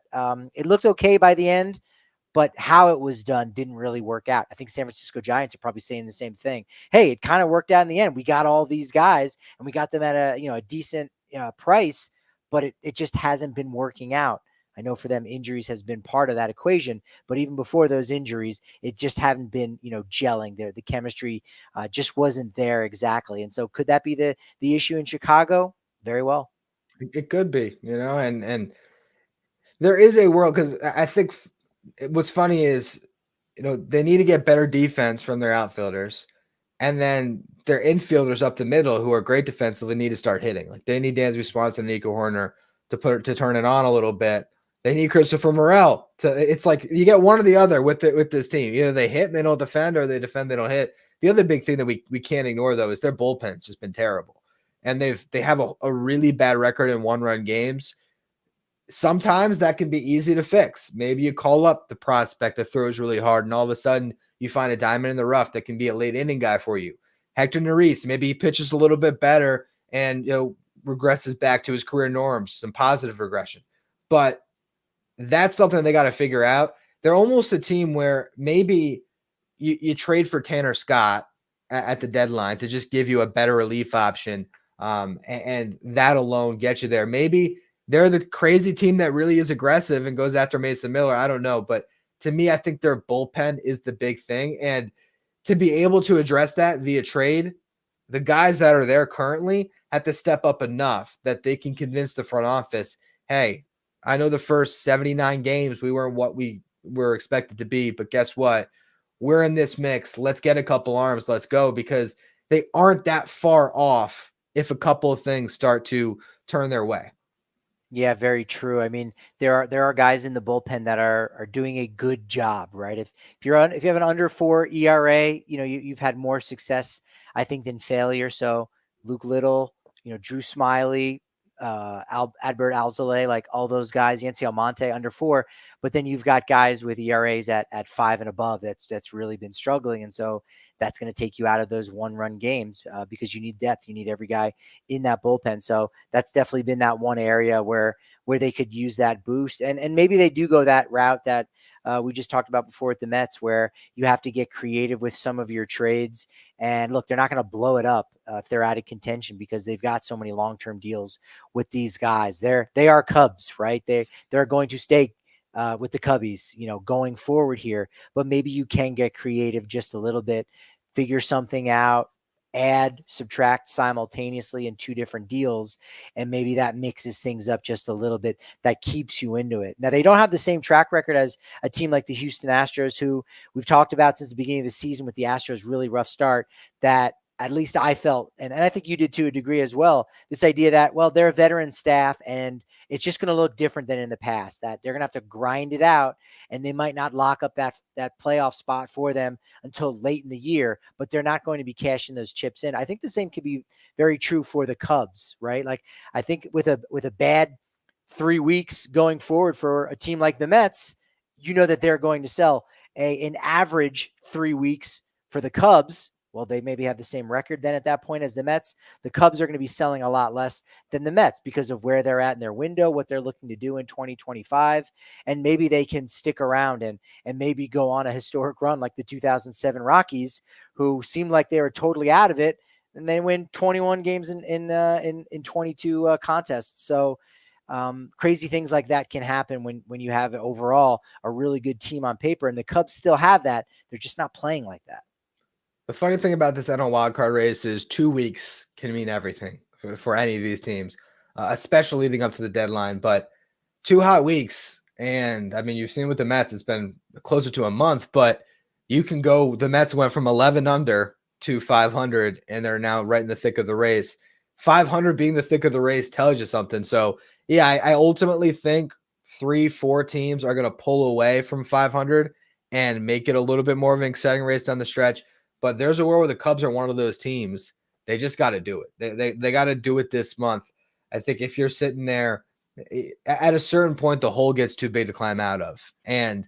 It looked okay by the end, but how it was done didn't really work out. I think San Francisco Giants are probably saying the same thing. Hey, it kind of worked out in the end. We got all these guys and we got them at a decent price, but it just hasn't been working out. I know for them, injuries has been part of that equation, but even before those injuries, it just haven't been, gelling there. The chemistry just wasn't there exactly. And so could that be the issue in Chicago? Very well. It could be, and there is a world, because I think what's funny is, they need to get better defense from their outfielders, and then their infielders up the middle, who are great defensively, need to start hitting. Like, they need Dansby Swanson and Nico Horner to turn it on a little bit. They need Christopher Morel it's like you get one or the other with this team. Either they hit and they don't defend, or they defend, they don't hit. The other big thing that we can't ignore, though, is their bullpen's just been terrible. And they have a really bad record in one-run games. Sometimes that can be easy to fix. Maybe you call up the prospect that throws really hard, and all of a sudden you find a diamond in the rough that can be a late inning guy for you. Hector Neris, maybe he pitches a little bit better and regresses back to his career norms, some positive regression. But that's something they got to figure out. They're almost a team where maybe you trade for Tanner Scott at the deadline to just give you a better relief option, and that alone gets you there. Maybe they're the crazy team that really is aggressive and goes after Mason Miller. I don't know. But to me, I think their bullpen is the big thing. And to be able to address that via trade, the guys that are there currently have to step up enough that they can convince the front office, hey, I know the first 79 games we weren't what we were expected to be, but guess what? we're in this mix. Let's get a couple arms. Let's go, because they aren't that far off if a couple of things start to turn their way. Yeah, very true. I mean, there are guys in the bullpen that are doing a good job, right? If you have an under 4 ERA, you've had more success, I think, than failure. So Luke Little, Drew Smiley, Adbert Alzolay, like all those guys, Yancy Almonte under 4, but then you've got guys with ERAs at 5 and above. That's really been struggling, and so that's going to take you out of those 1-run games because you need depth. You need every guy in that bullpen. So that's definitely been that one area where they could use that boost, and maybe they do go that route that we just talked about before at the Mets, where you have to get creative with some of your trades. And look, they're not going to blow it up if they're out of contention, because they've got so many long-term deals with these guys. They are Cubs, right? They're going to stay with the Cubbies, going forward here. But maybe you can get creative just a little bit, figure something out, add, subtract simultaneously in 2 different deals, and maybe that mixes things up just a little bit. That keeps you into it. Now, they don't have the same track record as a team like the Houston Astros, who we've talked about since the beginning of the season with the Astros' really rough start, that at least I felt, and I think you did to a degree as well, this idea that, well, they're a veteran staff and it's just going to look different than in the past, that they're going to have to grind it out, and they might not lock up that playoff spot for them until late in the year, but they're not going to be cashing those chips in. I think the same could be very true for the Cubs, right? Like, I think with a bad 3 weeks going forward for a team like the Mets, that they're going to sell an average 3 weeks for the Cubs. Well, they maybe have the same record then at that point as the Mets. The Cubs are going to be selling a lot less than the Mets because of where they're at in their window, what they're looking to do in 2025. And maybe they can stick around and maybe go on a historic run like the 2007 Rockies, who seemed like they were totally out of it, and they win 21 games in 22 contests. So crazy things like that can happen when you have overall a really good team on paper, and the Cubs still have that. They're just not playing like that. The funny thing about this NL wildcard race is 2 weeks can mean everything for any of these teams, especially leading up to the deadline. But 2 hot weeks, and I mean, you've seen with the Mets, it's been closer to a month, but you can go, the Mets went from 11 under to 500, and they're now right in the thick of the race. 500 being the thick of the race tells you something. So, yeah, I ultimately think 3-4 teams are going to pull away from 500 and make it a little bit more of an exciting race down the stretch. But there's a world where the Cubs are one of those teams. They just got to do it. They got to do it this month. I think if you're sitting there, at a certain point, the hole gets too big to climb out of. And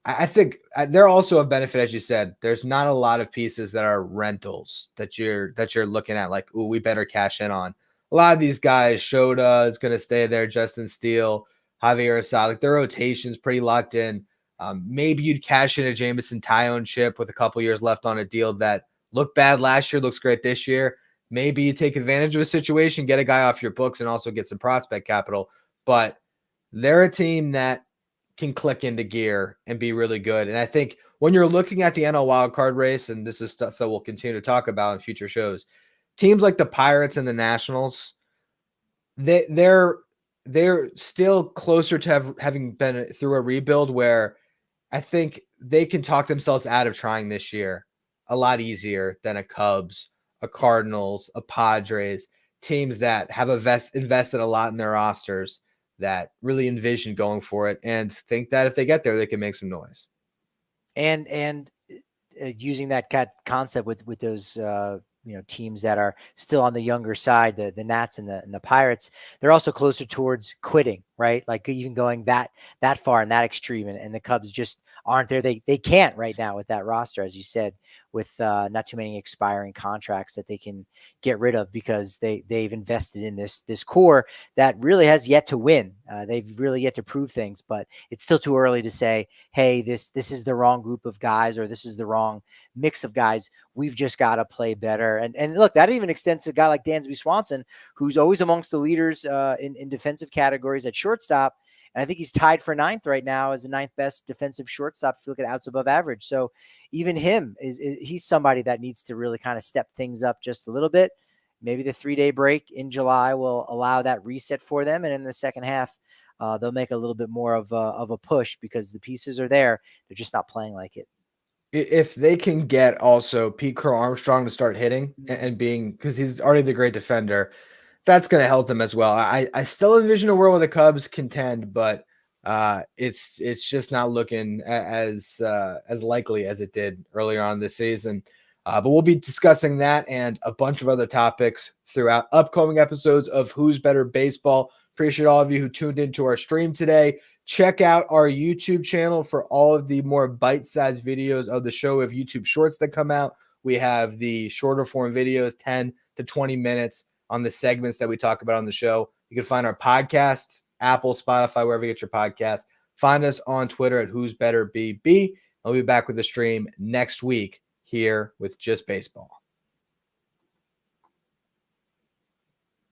I think they're also a benefit, as you said. There's not a lot of pieces that are rentals that you're looking at like, ooh, we better cash in on. A lot of these guys, Shota is going to stay there, Justin Steele, Javier Assad, like their rotation's pretty locked in. Maybe you'd cash in a Jameson Tyone chip with a couple years left on a deal that looked bad last year, looks great this year. Maybe you take advantage of a situation, get a guy off your books, and also get some prospect capital. But they're a team that can click into gear and be really good. And I think when you're looking at the NL wildcard race, and this is stuff that we'll continue to talk about in future shows, teams like the Pirates and the Nationals, they're still closer to having been through a rebuild, where I think they can talk themselves out of trying this year a lot easier than a Cubs, a Cardinals, a Padres, teams that have invested a lot in their rosters, that really envision going for it and think that if they get there, they can make some noise. And using that concept with those teams that are still on the younger side, the Nats and the Pirates, they're also closer towards quitting, right? Like even going that far and that extreme, and the Cubs just aren't there. They can't right now with that roster, as you said, with not too many expiring contracts that they can get rid of, because they've invested in this core that really has yet to win. They've really yet to prove things, but it's still too early to say, hey, this is the wrong group of guys, or this is the wrong mix of guys. We've just got to play better. And look, that even extends to a guy like Dansby Swanson, who's always amongst the leaders in defensive categories at shortstop. And I think he's tied for 9th right now as the 9th best defensive shortstop if you look at outs above average. So even him he's somebody that needs to really kind of step things up just a little bit. Maybe the 3-day break in July will allow that reset for them. And in the second half, they'll make a little bit more of a push, because the pieces are there. They're just not playing like it. If they can get also Pete Crow Armstrong to start hitting and being, because he's already the great defender, that's going to help them as well. I still envision a world where the Cubs contend, but it's just not looking as likely as it did earlier on this season. But we'll be discussing that and a bunch of other topics throughout upcoming episodes of Who's Better Baseball. Appreciate all of you who tuned into our stream today. Check out our YouTube channel for all of the more bite-sized videos of the show. We have YouTube shorts that come out. We have the shorter form videos, 10 to 20 minutes on the segments that we talk about on the show. You can find our podcast, Apple, Spotify, wherever you get your podcast. Find us on Twitter at Who's Better BB. I'll be back with the stream next week here with Just Baseball.